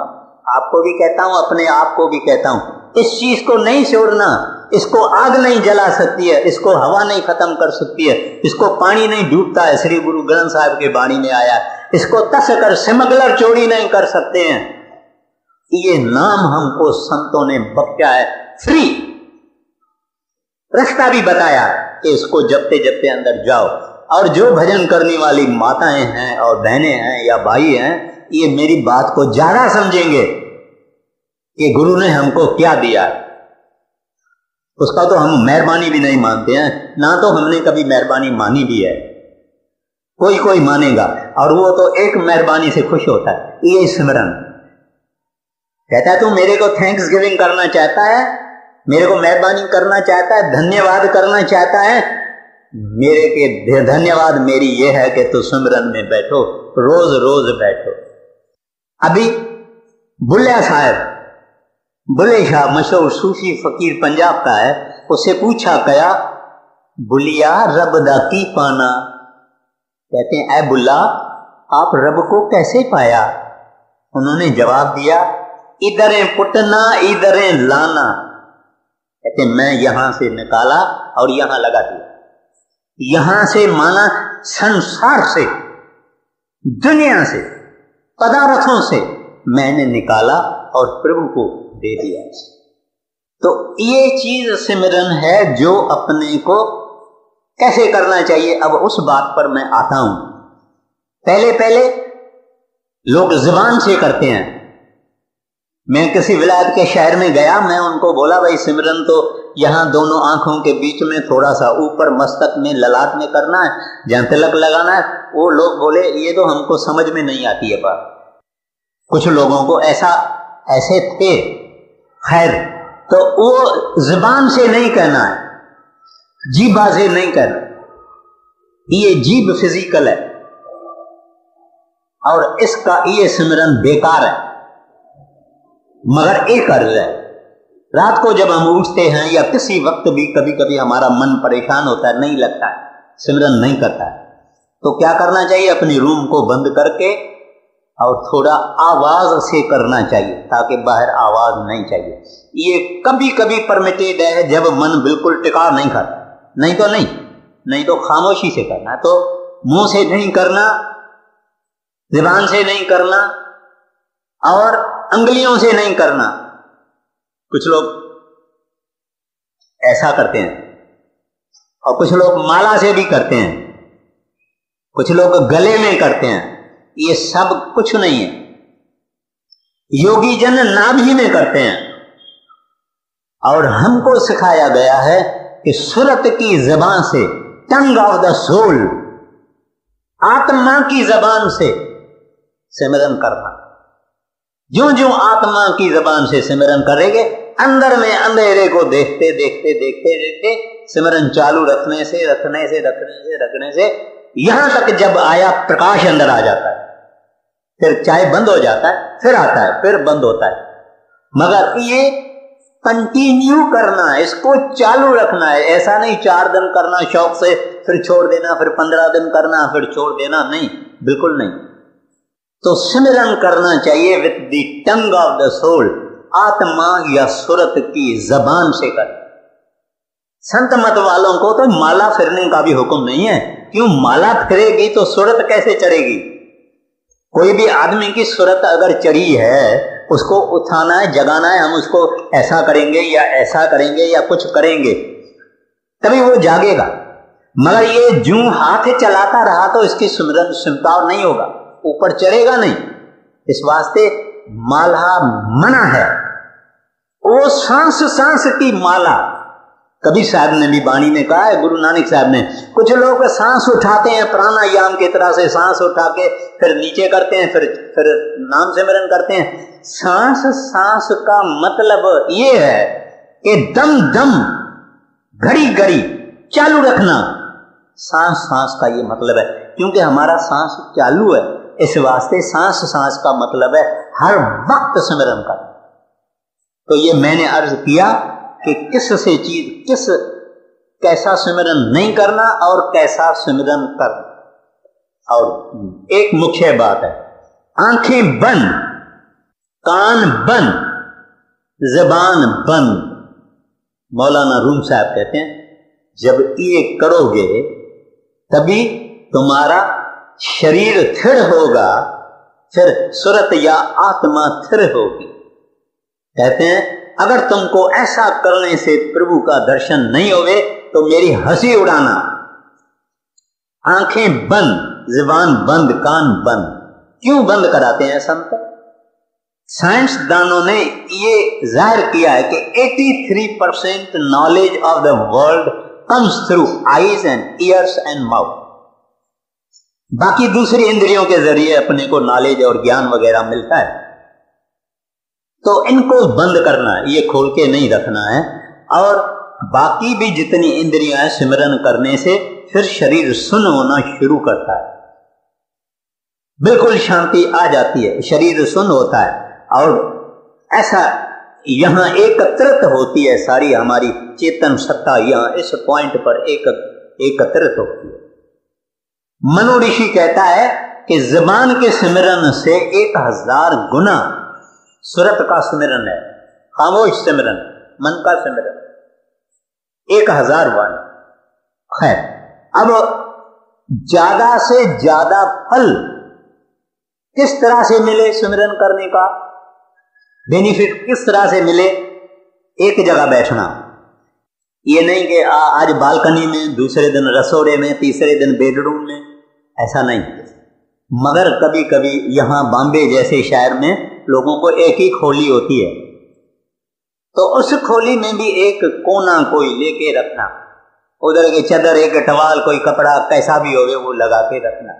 Speaker 2: आपको भी कहता हूं, अपने आप को भी कहता हूं, इस चीज को नहीं छोड़ना। इसको आग नहीं जला सकती है, इसको हवा नहीं खत्म कर सकती है, इसको पानी नहीं डूबता है, श्री गुरु ग्रंथ साहिब के वाणी में आया। इसको तस कर स्मगलर चोरी नहीं कर सकते हैं। ये नाम हमको संतों ने बख्शा है, फ्री रास्ता भी बताया कि इसको जपते जपते अंदर जाओ। और जो भजन करने वाली माताएं हैं और बहनें हैं या भाई हैं, ये मेरी बात को ज्यादा समझेंगे कि गुरु ने हमको क्या दिया। उसका तो हम मेहरबानी भी नहीं मानते हैं, ना तो हमने कभी मेहरबानी मानी भी है। कोई कोई मानेगा और वो तो एक मेहरबानी से खुश होता है, ये सिमरन। कहता है तू मेरे को थैंक्स गिविंग करना चाहता है, मेरे को मेहरबानी करना चाहता है, धन्यवाद करना चाहता है, मेरे के धन्यवाद मेरी ये है कि तू सिमरन में बैठो, रोज रोज बैठो। अभी बुल्ला साहब, बुल्ले शाह मशहूर सूफी फकीर पंजाब का है, उससे पूछा गया बुलिया रब दा की पाना। कहते हैं ऐ बुल्ला आप रब को कैसे पाया? उन्होंने जवाब दिया इधर पुटना इधर लाना। कहते मैं यहां से निकाला और यहां लगा दिया। यहां से माना संसार से, दुनिया से, पदार्थों से मैंने निकाला और प्रभु को दे दिया। तो ये चीज सिमरन है जो अपने को कैसे करना चाहिए। अब उस बात पर मैं आता हूं। पहले पहले लोग जुबान से करते हैं। मैं किसी विलायत के शहर में गया, मैं उनको बोला भाई सिमरन तो यहाँ दोनों आंखों के बीच में थोड़ा सा ऊपर मस्तक में ललाट में करना है, जहां तिलक लगाना है। वो लोग बोले ये तो हमको समझ में नहीं आती है बात। कुछ लोगों को ऐसे थे। खैर, तो वो जुबान से नहीं कहना है, जीभा से नहीं कहना। ये जीभ फिजिकल है और इसका ये सिमरन बेकार है। मगर एक अर्ज है, रात को जब हम उठते हैं या किसी वक्त भी कभी कभी हमारा मन परेशान होता है, नहीं लगता है, सिमरन नहीं करता है, तो क्या करना चाहिए? अपनी रूम को बंद करके और थोड़ा आवाज से करना चाहिए, ताकि बाहर आवाज नहीं चाहिए। ये कभी कभी परमिटेड है जब मन बिल्कुल टिका नहीं करता, नहीं तो खामोशी से करना। तो मुंह से नहीं करना, जुबान से नहीं करना और अंगुलियों से नहीं करना। कुछ लोग ऐसा करते हैं और कुछ लोग माला से भी करते हैं, कुछ लोग गले में करते हैं। ये सब कुछ नहीं है। योगी जन नाभि में करते हैं और हमको सिखाया गया है कि सुरत की जबान से, टंग ऑफ द सोल, आत्मा की जबान से सिमरन करना। जो जो आत्मा की जबान से सिमरन करेंगे, अंदर में अंधेरे को देखते देखते देखते देखते सिमरन चालू रखने से यहां तक जब आया प्रकाश अंदर आ जाता है, फिर चाहे बंद हो जाता है, फिर आता है, फिर बंद होता है। मगर ये कंटिन्यू करना है, इसको चालू रखना है। ऐसा नहीं 4 दिन करना शौक से, फिर छोड़ देना, फिर 15 दिन करना, फिर छोड़ देना, नहीं, बिल्कुल नहीं। तो सिमरन करना चाहिए with the tongue of the soul, आत्मा या सुरत की जबान से कर। संत मत वालों को तो माला फिरने का भी हुक्म नहीं है। क्यों? माला फिरेगी तो सुरत कैसे चढ़ेगी? कोई भी आदमी की सुरत अगर चढ़ी है, उसको उठाना है, जगाना है, हम उसको ऐसा करेंगे या ऐसा करेंगे या कुछ करेंगे तभी वो जागेगा। मगर ये जूं हाथ चलाता रहा तो इसकी सिमरन सिमटाव नहीं होगा, ऊपर चढ़ेगा नहीं। इस वास्ते माला मना है। वो सांस सांस की माला, कबीर साहब ने भी वाणी में कहा है, गुरु नानक साहब ने, कुछ लोग सांस उठाते हैं प्राणायाम की तरह से, सांस उठा के फिर नीचे करते हैं, फिर नाम सिमरन करते हैं। सांस सांस का मतलब ये है कि दम दम, घड़ी घड़ी चालू रखना, सांस सांस का ये मतलब है। क्योंकि हमारा सांस चालू है, इस वास्ते सांस सांस का मतलब है हर वक्त सिमरन करना। तो ये मैंने अर्ज किया कि कैसा सिमरन नहीं करना और कैसा सिमरन करना। और एक मुख्य बात है, आंखें बंद, कान बंद, जबान बंद। मौलाना रूम साहब कहते हैं, जब ये करोगे तभी तुम्हारा शरीर स्थिर होगा, फिर सुरत या आत्मा स्थिर होगी। कहते हैं, अगर तुमको ऐसा करने से प्रभु का दर्शन नहीं होवे तो मेरी हंसी उड़ाना। आंखें बंद, जुबान बंद, कान बंद। क्यों बंद कराते हैं संत? साइंसदानों ने ये जाहिर किया है कि 83% knowledge of the world comes through eyes and years and mouth. बाकी दूसरी इंद्रियों के जरिए अपने को नॉलेज और ज्ञान वगैरह मिलता है। तो इनको बंद करना है, ये खोल के नहीं रखना है। और बाकी भी जितनी इंद्रियां हैं, सिमरन करने से फिर शरीर सुन्न होना शुरू करता है, बिल्कुल शांति आ जाती है, शरीर सुन्न होता है। और ऐसा यहां एकत्रित होती है सारी हमारी चेतन सत्ता, यहां इस पॉइंट पर एकत्रित होती है। मनु ऋषि कहता है कि जबान के सिमरन से 1000 गुना सुरत का सिमरन है, खामोश सिमरन, मन का सिमरन 1000 वाणी। खैर, अब ज्यादा से ज्यादा फल किस तरह से मिले, सिमरन करने का बेनिफिट किस तरह से मिले? एक जगह बैठना, ये नहीं कि आज बालकनी में, दूसरे दिन रसोड़े में, तीसरे दिन बेडरूम में, ऐसा नहीं। मगर कभी कभी यहां बॉम्बे जैसे शहर में लोगों को एक ही खोली होती है, तो उस खोली में भी एक कोना कोई लेके रखना, उधर के चादर, एक टवाल, कोई कपड़ा कैसा भी होवे वो लगा के रखना,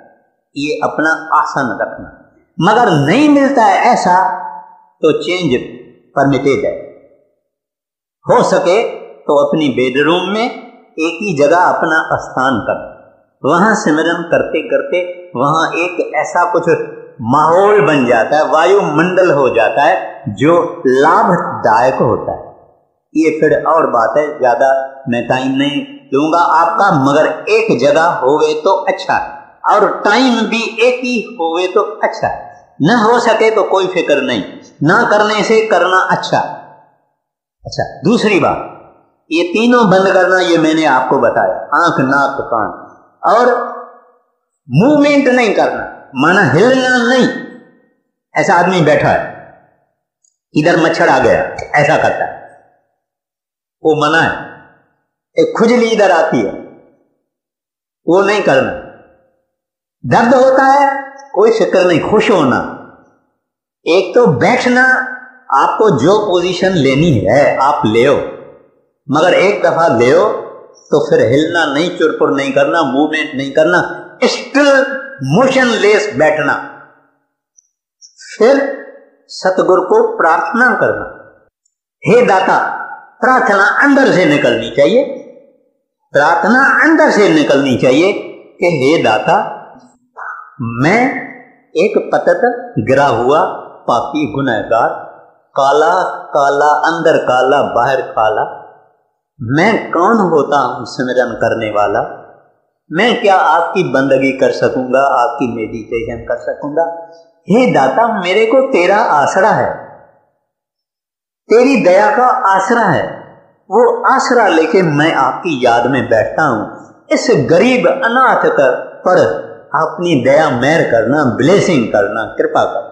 Speaker 2: ये अपना आसन रखना। मगर नहीं मिलता है ऐसा तो चेंज परमिटेड है। हो सके तो अपनी बेडरूम में एक ही जगह अपना स्थान कर, वहां सिमरन करते करते वहां एक ऐसा कुछ माहौल बन जाता है, वायुमंडल हो जाता है जो लाभदायक होता है। ये फिर और बात है, ज्यादा मैं टाइम नहीं दूंगा आपका, मगर एक जगह होवे तो अच्छा है और टाइम भी एक ही होवे तो अच्छा है। न हो सके तो कोई फिक्र नहीं, ना करने से करना अच्छा। अच्छा, दूसरी बात, ये तीनों बंद करना, ये मैंने आपको बताया, आंख नाक कान, और मूवमेंट नहीं करना, माना हिलना नहीं। ऐसा आदमी बैठा है, इधर मच्छर आ गया, ऐसा करता है, वो मना है। एक खुजली इधर आती है, वो नहीं करना। दर्द होता है, कोई फिक्र नहीं, खुश होना। एक तो बैठना, आपको जो पोजीशन लेनी है आप ले, मगर एक दफा ले तो फिर हिलना नहीं, चुरपुर नहीं करना, मूवमेंट नहीं करना, स्टिल मोशनलेस बैठना। फिर सतगुरु को प्रार्थना करना, हे दाता। प्रार्थना अंदर से निकलनी चाहिए, प्रार्थना अंदर से निकलनी चाहिए कि हे दाता, मैं एक पतित गिरा हुआ पापी गुनहगार, काला काला अंदर काला बाहर काला, मैं कौन होता हूं सिमरन करने वाला? मैं क्या आपकी बंदगी कर सकूंगा, आपकी मेडिटेशन कर सकूंगा? हे दाता, मेरे को तेरा आसरा है, तेरी दया का आसरा है, वो आसरा लेके मैं आपकी याद में बैठता हूं। इस गरीब अनाथ पर अपनी दया मेहर करना, ब्लेसिंग करना, कृपा करना।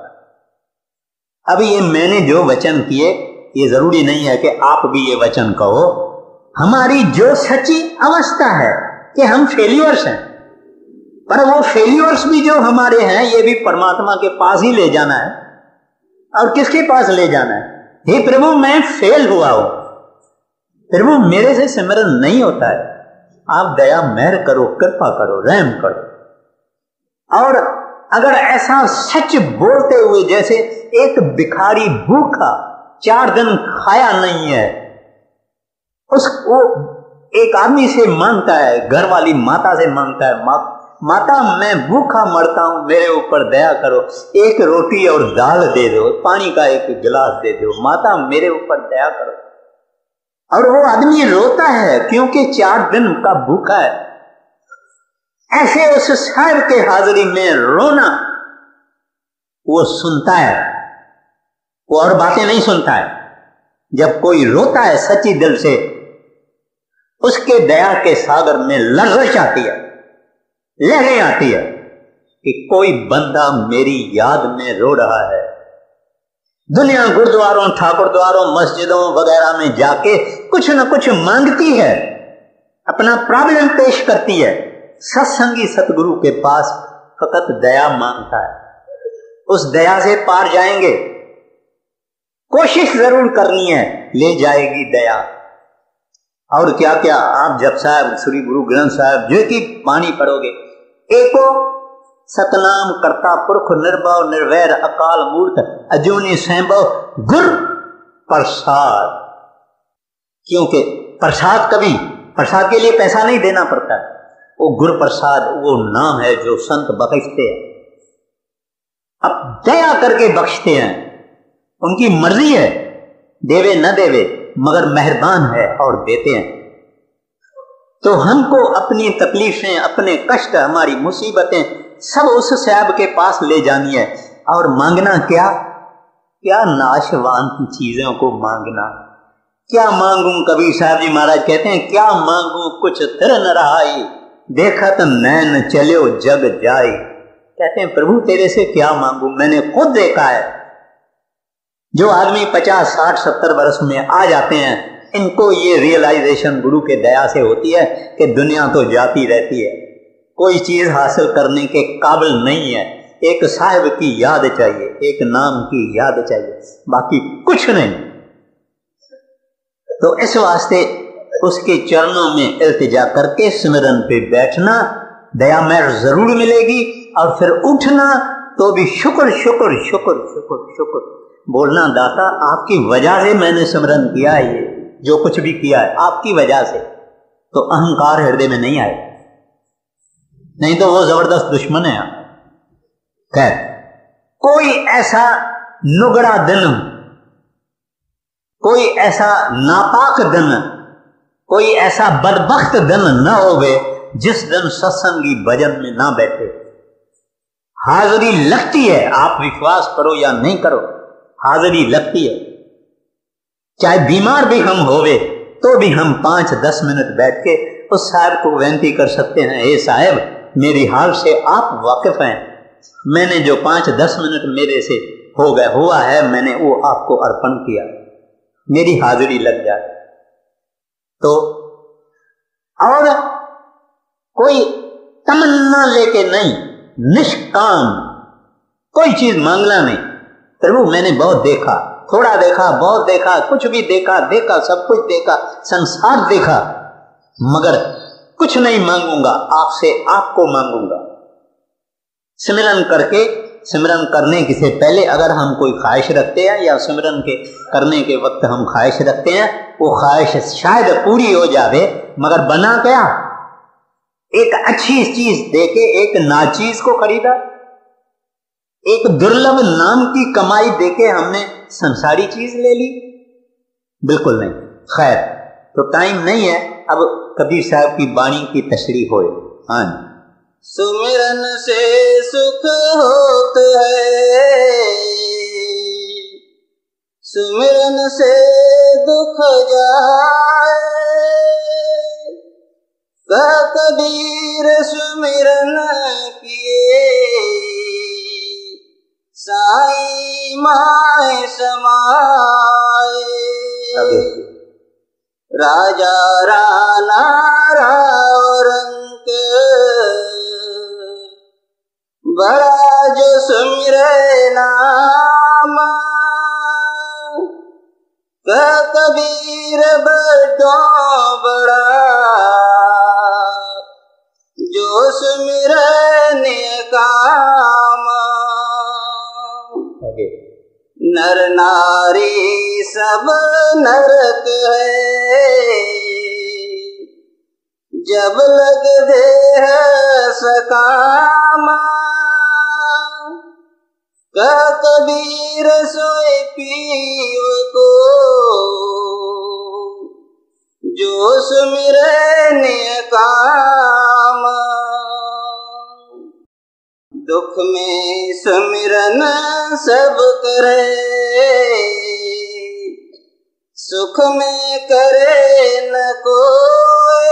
Speaker 2: अब ये मैंने जो वचन किए, ये जरूरी नहीं है कि आप भी ये वचन कहो। हमारी जो सच्ची अवस्था है कि हम फेल्यूअर्स हैं, पर वो फेल्यूअर्स भी जो हमारे हैं, ये भी परमात्मा के पास ही ले जाना है। और किसके पास ले जाना है? हे प्रभु, मैं फेल हुआ हूं, प्रभु मेरे से सिमरन नहीं होता है, आप दया मेहर करो, कृपा करो, रहम करो। और अगर ऐसा सच बोलते हुए, जैसे एक भिखारी भूखा 4 दिन खाया नहीं है, उसको एक आदमी से मांगता है, घर वाली माता से मांगता है, माता मैं भूखा मरता हूं, मेरे ऊपर दया करो, एक रोटी और दाल दे दो, पानी का एक गिलास दे दो, माता मेरे ऊपर दया करो। और वो आदमी रोता है क्योंकि 4 दिन का भूखा है। ऐसे उस साहब के हाजिरी में रोना वो सुनता है, वो और बातें नहीं सुनता है। जब कोई रोता है सच्ची दिल से, उसके दया के सागर में लर्जश आती है, लहरें आती है कि कोई बंदा मेरी याद में रो रहा है। दुनिया गुरुद्वारों, ठाकुरद्वारों, मस्जिदों वगैरह में जाके कुछ न कुछ मांगती है, अपना प्रॉब्लम पेश करती है। सत्संगी सतगुरु के पास फकत दया मांगता है, उस दया से पार जाएंगे। कोशिश जरूर करनी है, ले जाएगी दया। और क्या क्या आप जब साहब श्री गुरु ग्रंथ साहब जो की पानी पढ़ोगे, एको सतनाम करता पुरख निर्भव निर्वैर अकाल मूर्त अजूनी सैंभव गुर प्रसाद। क्योंकि प्रसाद कभी, प्रसाद के लिए पैसा नहीं देना पड़ता है, वो गुर प्रसाद वो नाम है जो संत बख्शते हैं। अब दया करके बख्शते हैं, उनकी मर्जी है, देवे न देवे, मगर मेहरबान है और देते हैं। तो हमको अपनी तकलीफें, अपने कष्ट, हमारी मुसीबतें सब उस साहब के पास ले जानी है। और मांगना क्या? क्या नाशवान की चीजों को मांगना। क्या मांगू? कबीर साहब जी महाराज कहते हैं, क्या मांगू कुछ तिर न रहाई, देखत नैन चलो जग जाई। कहते हैं प्रभु तेरे से क्या मांगू, मैंने खुद देखा है। जो आदमी 50, 60, 70 वर्ष में आ जाते हैं, इनको ये रियलाइजेशन गुरु के दया से होती है कि दुनिया तो जाती रहती है, कोई चीज हासिल करने के काबिल नहीं है। एक साहिब की याद चाहिए, एक नाम की याद चाहिए, बाकी कुछ नहीं। तो इस वास्ते उसके चरणों में इल्तिजा करके सिमरन पे बैठना, दया मेहर जरूर मिलेगी। और फिर उठना तो भी शुक्र शुक्र शुक्र शुक्र शुक्र बोलना, दाता आपकी वजह से मैंने सिमरन किया है, ये जो कुछ भी किया है आपकी वजह से। तो अहंकार हृदय में नहीं आए, नहीं तो वो जबरदस्त दुश्मन है। खैर, कोई ऐसा नुगड़ा दिन, कोई ऐसा नापाक दिन, कोई ऐसा बदबख्त दिन न होवे जिस दिन सत्संगी भजन में ना बैठे। हाजिरी लगती है, आप विश्वास करो या नहीं करो, हाजिरी लगती है। चाहे बीमार भी हम होवे तो भी हम 5-10 मिनट बैठ के उस साहब को विनती कर सकते हैं, हे साहब मेरी हाल से आप वाकिफ हैं, मैंने जो 5-10 मिनट मेरे से हो गया हुआ है मैंने वो आपको अर्पण किया, मेरी हाजिरी लग जाए। तो और कोई तमन्ना लेके नहीं, निष्काम, कोई चीज मांगना नहीं। प्रभु मैंने बहुत देखा, थोड़ा देखा, बहुत देखा, कुछ भी देखा, सब कुछ देखा, संसार देखा, मगर कुछ नहीं मांगूंगा आपसे, आपको मांगूंगा। सिमरन करके, सिमरन करने से पहले अगर हम कोई ख्वाहिश रखते हैं या सिमरन के करने के वक्त हम ख्वाहिश रखते हैं, वो ख्वाहिश शायद पूरी हो जावे, मगर बना क्या? एक अच्छी चीज देके एक नाचीज को खरीदा, एक दुर्लभ नाम की कमाई देके हमने संसारी चीज ले ली? बिल्कुल नहीं। खैर, तो टाइम नहीं है, अब कबीर साहब की वाणी की तशरीह होए। हाँ,
Speaker 3: सुमिरन से सुख होत है, सुमिरन से दुख जाए, कबीर सुमिरन किए, साई माए समाए। राजा राणा रंक बड़ा जो सुमिरे नाम, कबीर बड़ो बड़ा जो सुमिरे निकाम। नर नारी सब नरक है, जब लग दे है सकाम, कबीर सोए पीव को जो सुमिरे निकाम। दुख में सुमिरन सब करे, सुख में करे न कोई,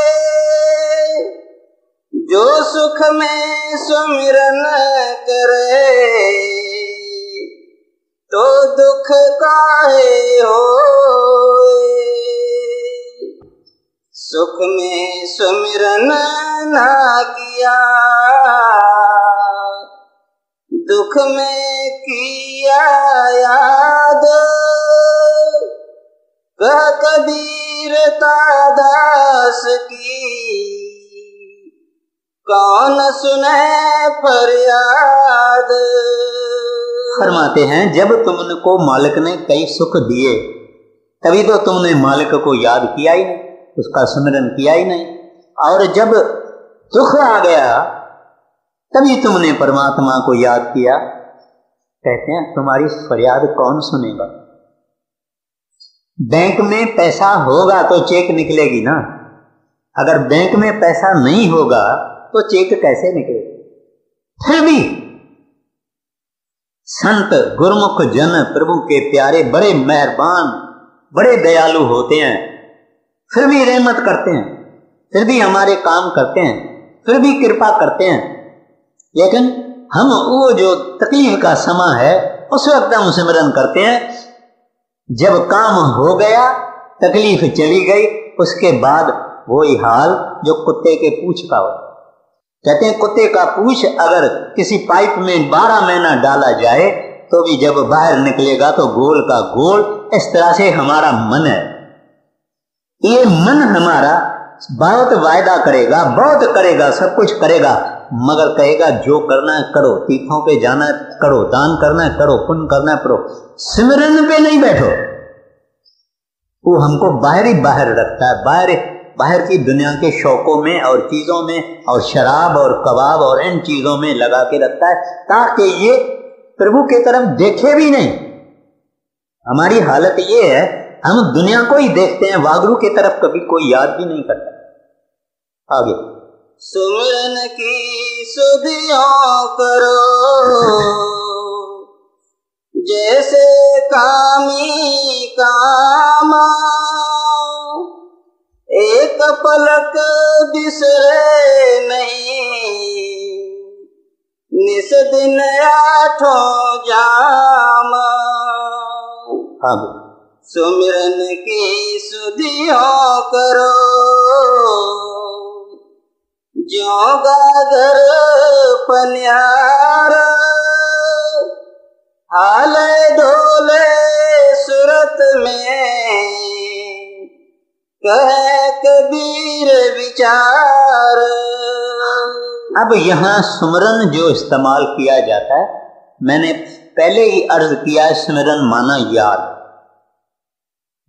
Speaker 3: जो सुख में सुमिरन करे, तो दुख काहे होए। सुख में सुमिरन ना किया, दुख में किया याद, कबीर दास की कौन सुने फरियाद।
Speaker 2: फरमाते हैं जब तुमको मालिक ने कई सुख दिए तभी तो तुमने मालिक को याद किया ही नहीं, उसका स्मरण किया ही नहीं, और जब दुख आ गया तभी तुमने परमात्मा को याद किया। कहते हैं तुम्हारी फरियाद कौन सुनेगा? बैंक में पैसा होगा तो चेक निकलेगी ना, अगर बैंक में पैसा नहीं होगा तो चेक कैसे निकलेगा? फिर भी संत गुरमुख जन प्रभु के प्यारे बड़े मेहरबान बड़े दयालु होते हैं, फिर भी रहमत करते हैं, फिर भी हमारे काम करते हैं, फिर भी कृपा करते हैं। लेकिन हम वो जो तकलीफ का समय है उस वक्त हम सिमरन करते हैं, जब काम हो गया तकलीफ चली गई उसके बाद वही हाल जो कुत्ते के पूंछ का हो। कहते हैं कुत्ते का पूंछ अगर किसी पाइप में 12 महीना डाला जाए तो भी जब बाहर निकलेगा तो गोल का गोल। इस तरह से हमारा मन है, ये मन हमारा बहुत वायदा करेगा, बहुत करेगा, सब कुछ करेगा, मगर कहेगा जो करना है करो, तीर्थों पे जाना है करो, दान करना है करो, पुण्य करना है करो, सिमरन पे नहीं बैठो। वो हमको बाहर ही बाहर रखता है, बाहर की दुनिया के शौकों में और चीजों में और शराब और कबाब और इन चीजों में लगा के रखता है, ताकि ये प्रभु की तरफ देखे भी नहीं। हमारी हालत ये है, हम दुनिया को ही देखते हैं, वागरू की तरफ कभी कोई याद भी नहीं करता। आगे,
Speaker 3: सुमिरन की सुधियों करो जैसे कामी कामा, एक पलक बिसरे नहीं निस दिन आठों जामा।
Speaker 2: आगे,
Speaker 3: सुमिरन की सुधियों करो ज्यों गागर पन्यार, हाले ढोले सूरत में कहे कबीर विचार।
Speaker 2: अब यहाँ सुमिरन जो इस्तेमाल किया जाता है, मैंने पहले ही अर्ज किया है, सुमिरन माना याद।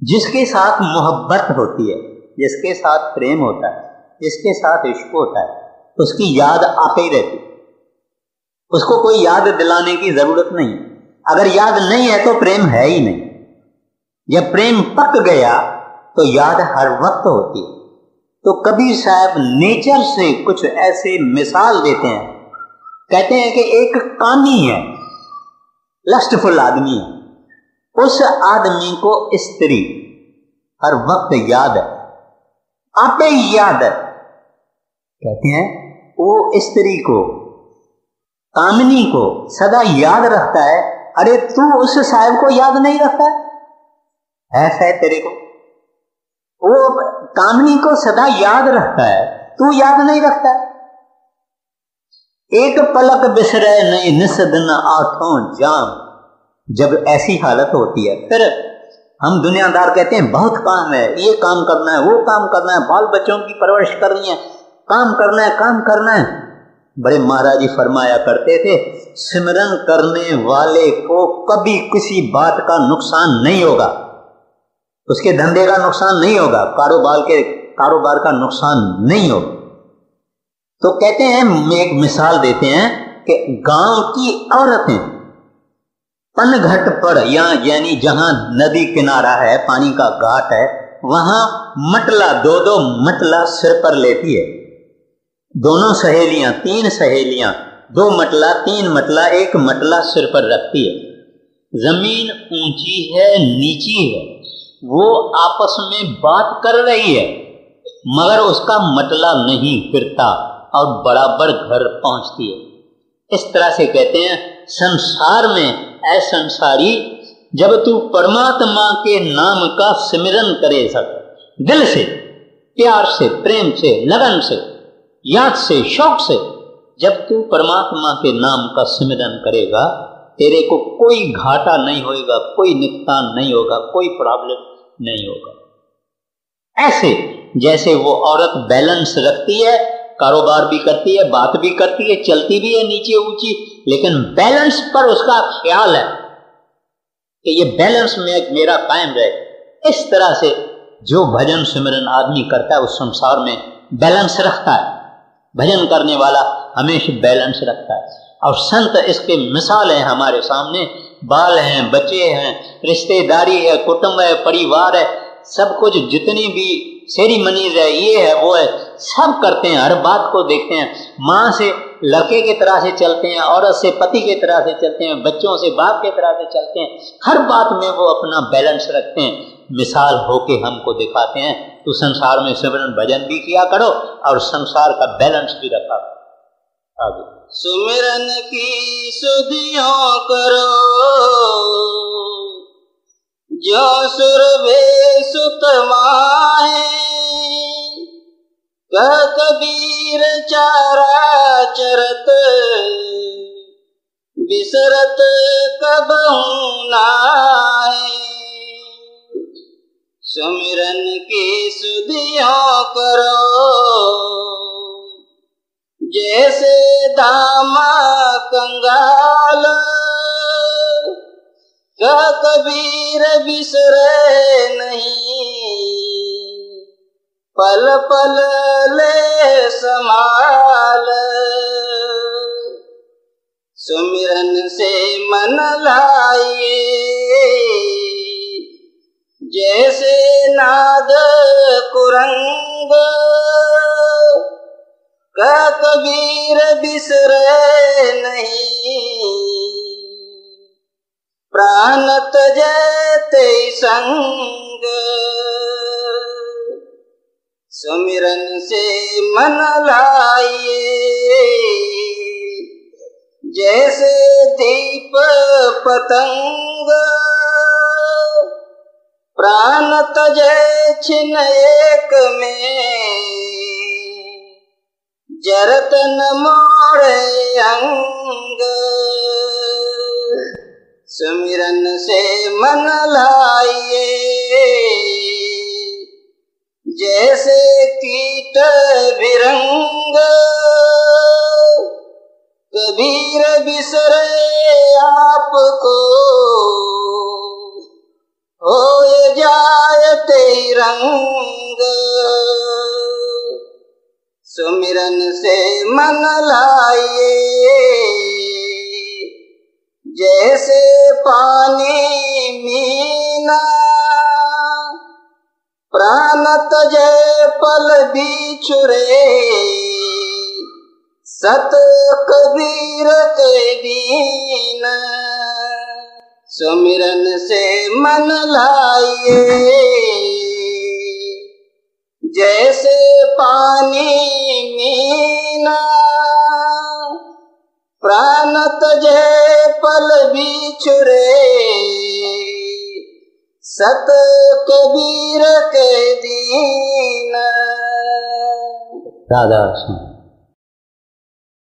Speaker 2: जिसके साथ मोहब्बत होती है, जिसके साथ प्रेम होता है, जिसके साथ इश्क होता है, उसकी याद आते ही रहती है, उसको कोई याद दिलाने की जरूरत नहीं। अगर याद नहीं है तो प्रेम है ही नहीं। जब प्रेम पक गया तो याद हर वक्त होती है। तो कबीर साहब नेचर से कुछ ऐसे मिसाल देते हैं, कहते हैं कि एक कामी है, लस्टफुल आदमी है, उस आदमी को स्त्री हर वक्त याद है, आपे ही याद है। कहते हैं वो स्त्री को, कामिनी को सदा याद रखता है। अरे तू उस साहब को याद नहीं रखता है तेरे को, वो कामिनी को सदा याद रखता है, तू याद नहीं रखता। एक पलक बिसरे नहीं निस दिन आठों जाम। जब ऐसी हालत होती है, फिर हम दुनियादार कहते हैं बहुत काम है, ये काम करना है, वो काम करना है, बाल बच्चों की परवरिश करनी है, काम करना है, काम करना है। बड़े महाराज जी फरमाया करते थे, सिमरन करने वाले को कभी किसी बात का नुकसान नहीं होगा, उसके धंधे का नुकसान नहीं होगा, कारोबार का नुकसान नहीं होगा। तो कहते हैं, एक मिसाल देते हैं कि गांव की औरतें पनघट पर, यानी जहां नदी किनारा है, पानी का घाट है, वहां मटला, दो मटला सिर पर लेती है। दोनों सहेलियां, 3 सहेलियां, 2 मटला, 3 मटला, 1 मटला सिर पर रखती है। जमीन ऊंची है, नीची है, वो आपस में बात कर रही है, मगर उसका मटला नहीं फिरता और बराबर घर पहुंचती है। इस तरह से कहते हैं, संसार में ऐ संसारी, जब तू परमात्मा के नाम का सिमरन करे सब दिल से, प्यार से, प्रेम से, लगन से, याद से, शौक से, जब तू परमात्मा के नाम का सिमरन करेगा, तेरे को कोई घाटा नहीं होगा, कोई नुकसान नहीं होगा, कोई प्रॉब्लम नहीं होगा। ऐसे जैसे वो औरत बैलेंस रखती है, कारोबार भी करती है, बात भी करती है, चलती भी है नीचे ऊंची, लेकिन बैलेंस पर उसका ख्याल है कि ये बैलेंस में मेरा कायम रहे। इस तरह से जो भजन सिमरन आदमी करता है, उस संसार में बैलेंस रखता है। भजन करने वाला हमेशा बैलेंस रखता है। और संत इसके मिसाल है हमारे सामने, बाल हैं, बच्चे हैं, रिश्तेदारी है, कुटुंब है, परिवार है, सब कुछ जितनी भी सेरिमनीज है, ये है वो है, सब करते हैं, हर बात को देखते हैं। माँ से लड़के की तरह से चलते हैं, औरत से पति की तरह से चलते हैं, बच्चों से बाप की तरह से चलते हैं, हर बात में वो अपना बैलेंस रखते हैं, मिसाल होके हमको दिखाते हैं। तो संसार में सिमरन भजन भी किया करो और संसार का बैलेंस भी रखा करो। आगे,
Speaker 3: सुमिरन की सुधियों करो जो सुरभे सुत माहे, कह कबीर चारा चरत बिसरत कबहू नाहे। सुमिरन की सुधियों करो जैसे दामा कंगाल, कह कबीर बिसरे नहीं पल पल ले संभाल। सुमिरन से मन लाइए, जैसे नाद कुरंग का कबीर बिसरे नहीं, प्राण तजते संग। सुमिरन से मन लाइए, जैसे दीप पतंग प्राण तजे छिन एक में, जरत न मोड़े अंग। सुमिरन से मन लाइए, जैसे कीट विरंग कबीर बिसरे आपको, हो जाए तेरी रंग। सुमिरन से मन लाइए, जैसे पानी मीना प्राण तजे पल बिछुरे, सत कबीर के दीन। सुमिरन से मन लाइए, जैसे पानी मीना प्राण तजे पल बिछुरे, सत कबीर के दीन।
Speaker 2: राधा स्वामी।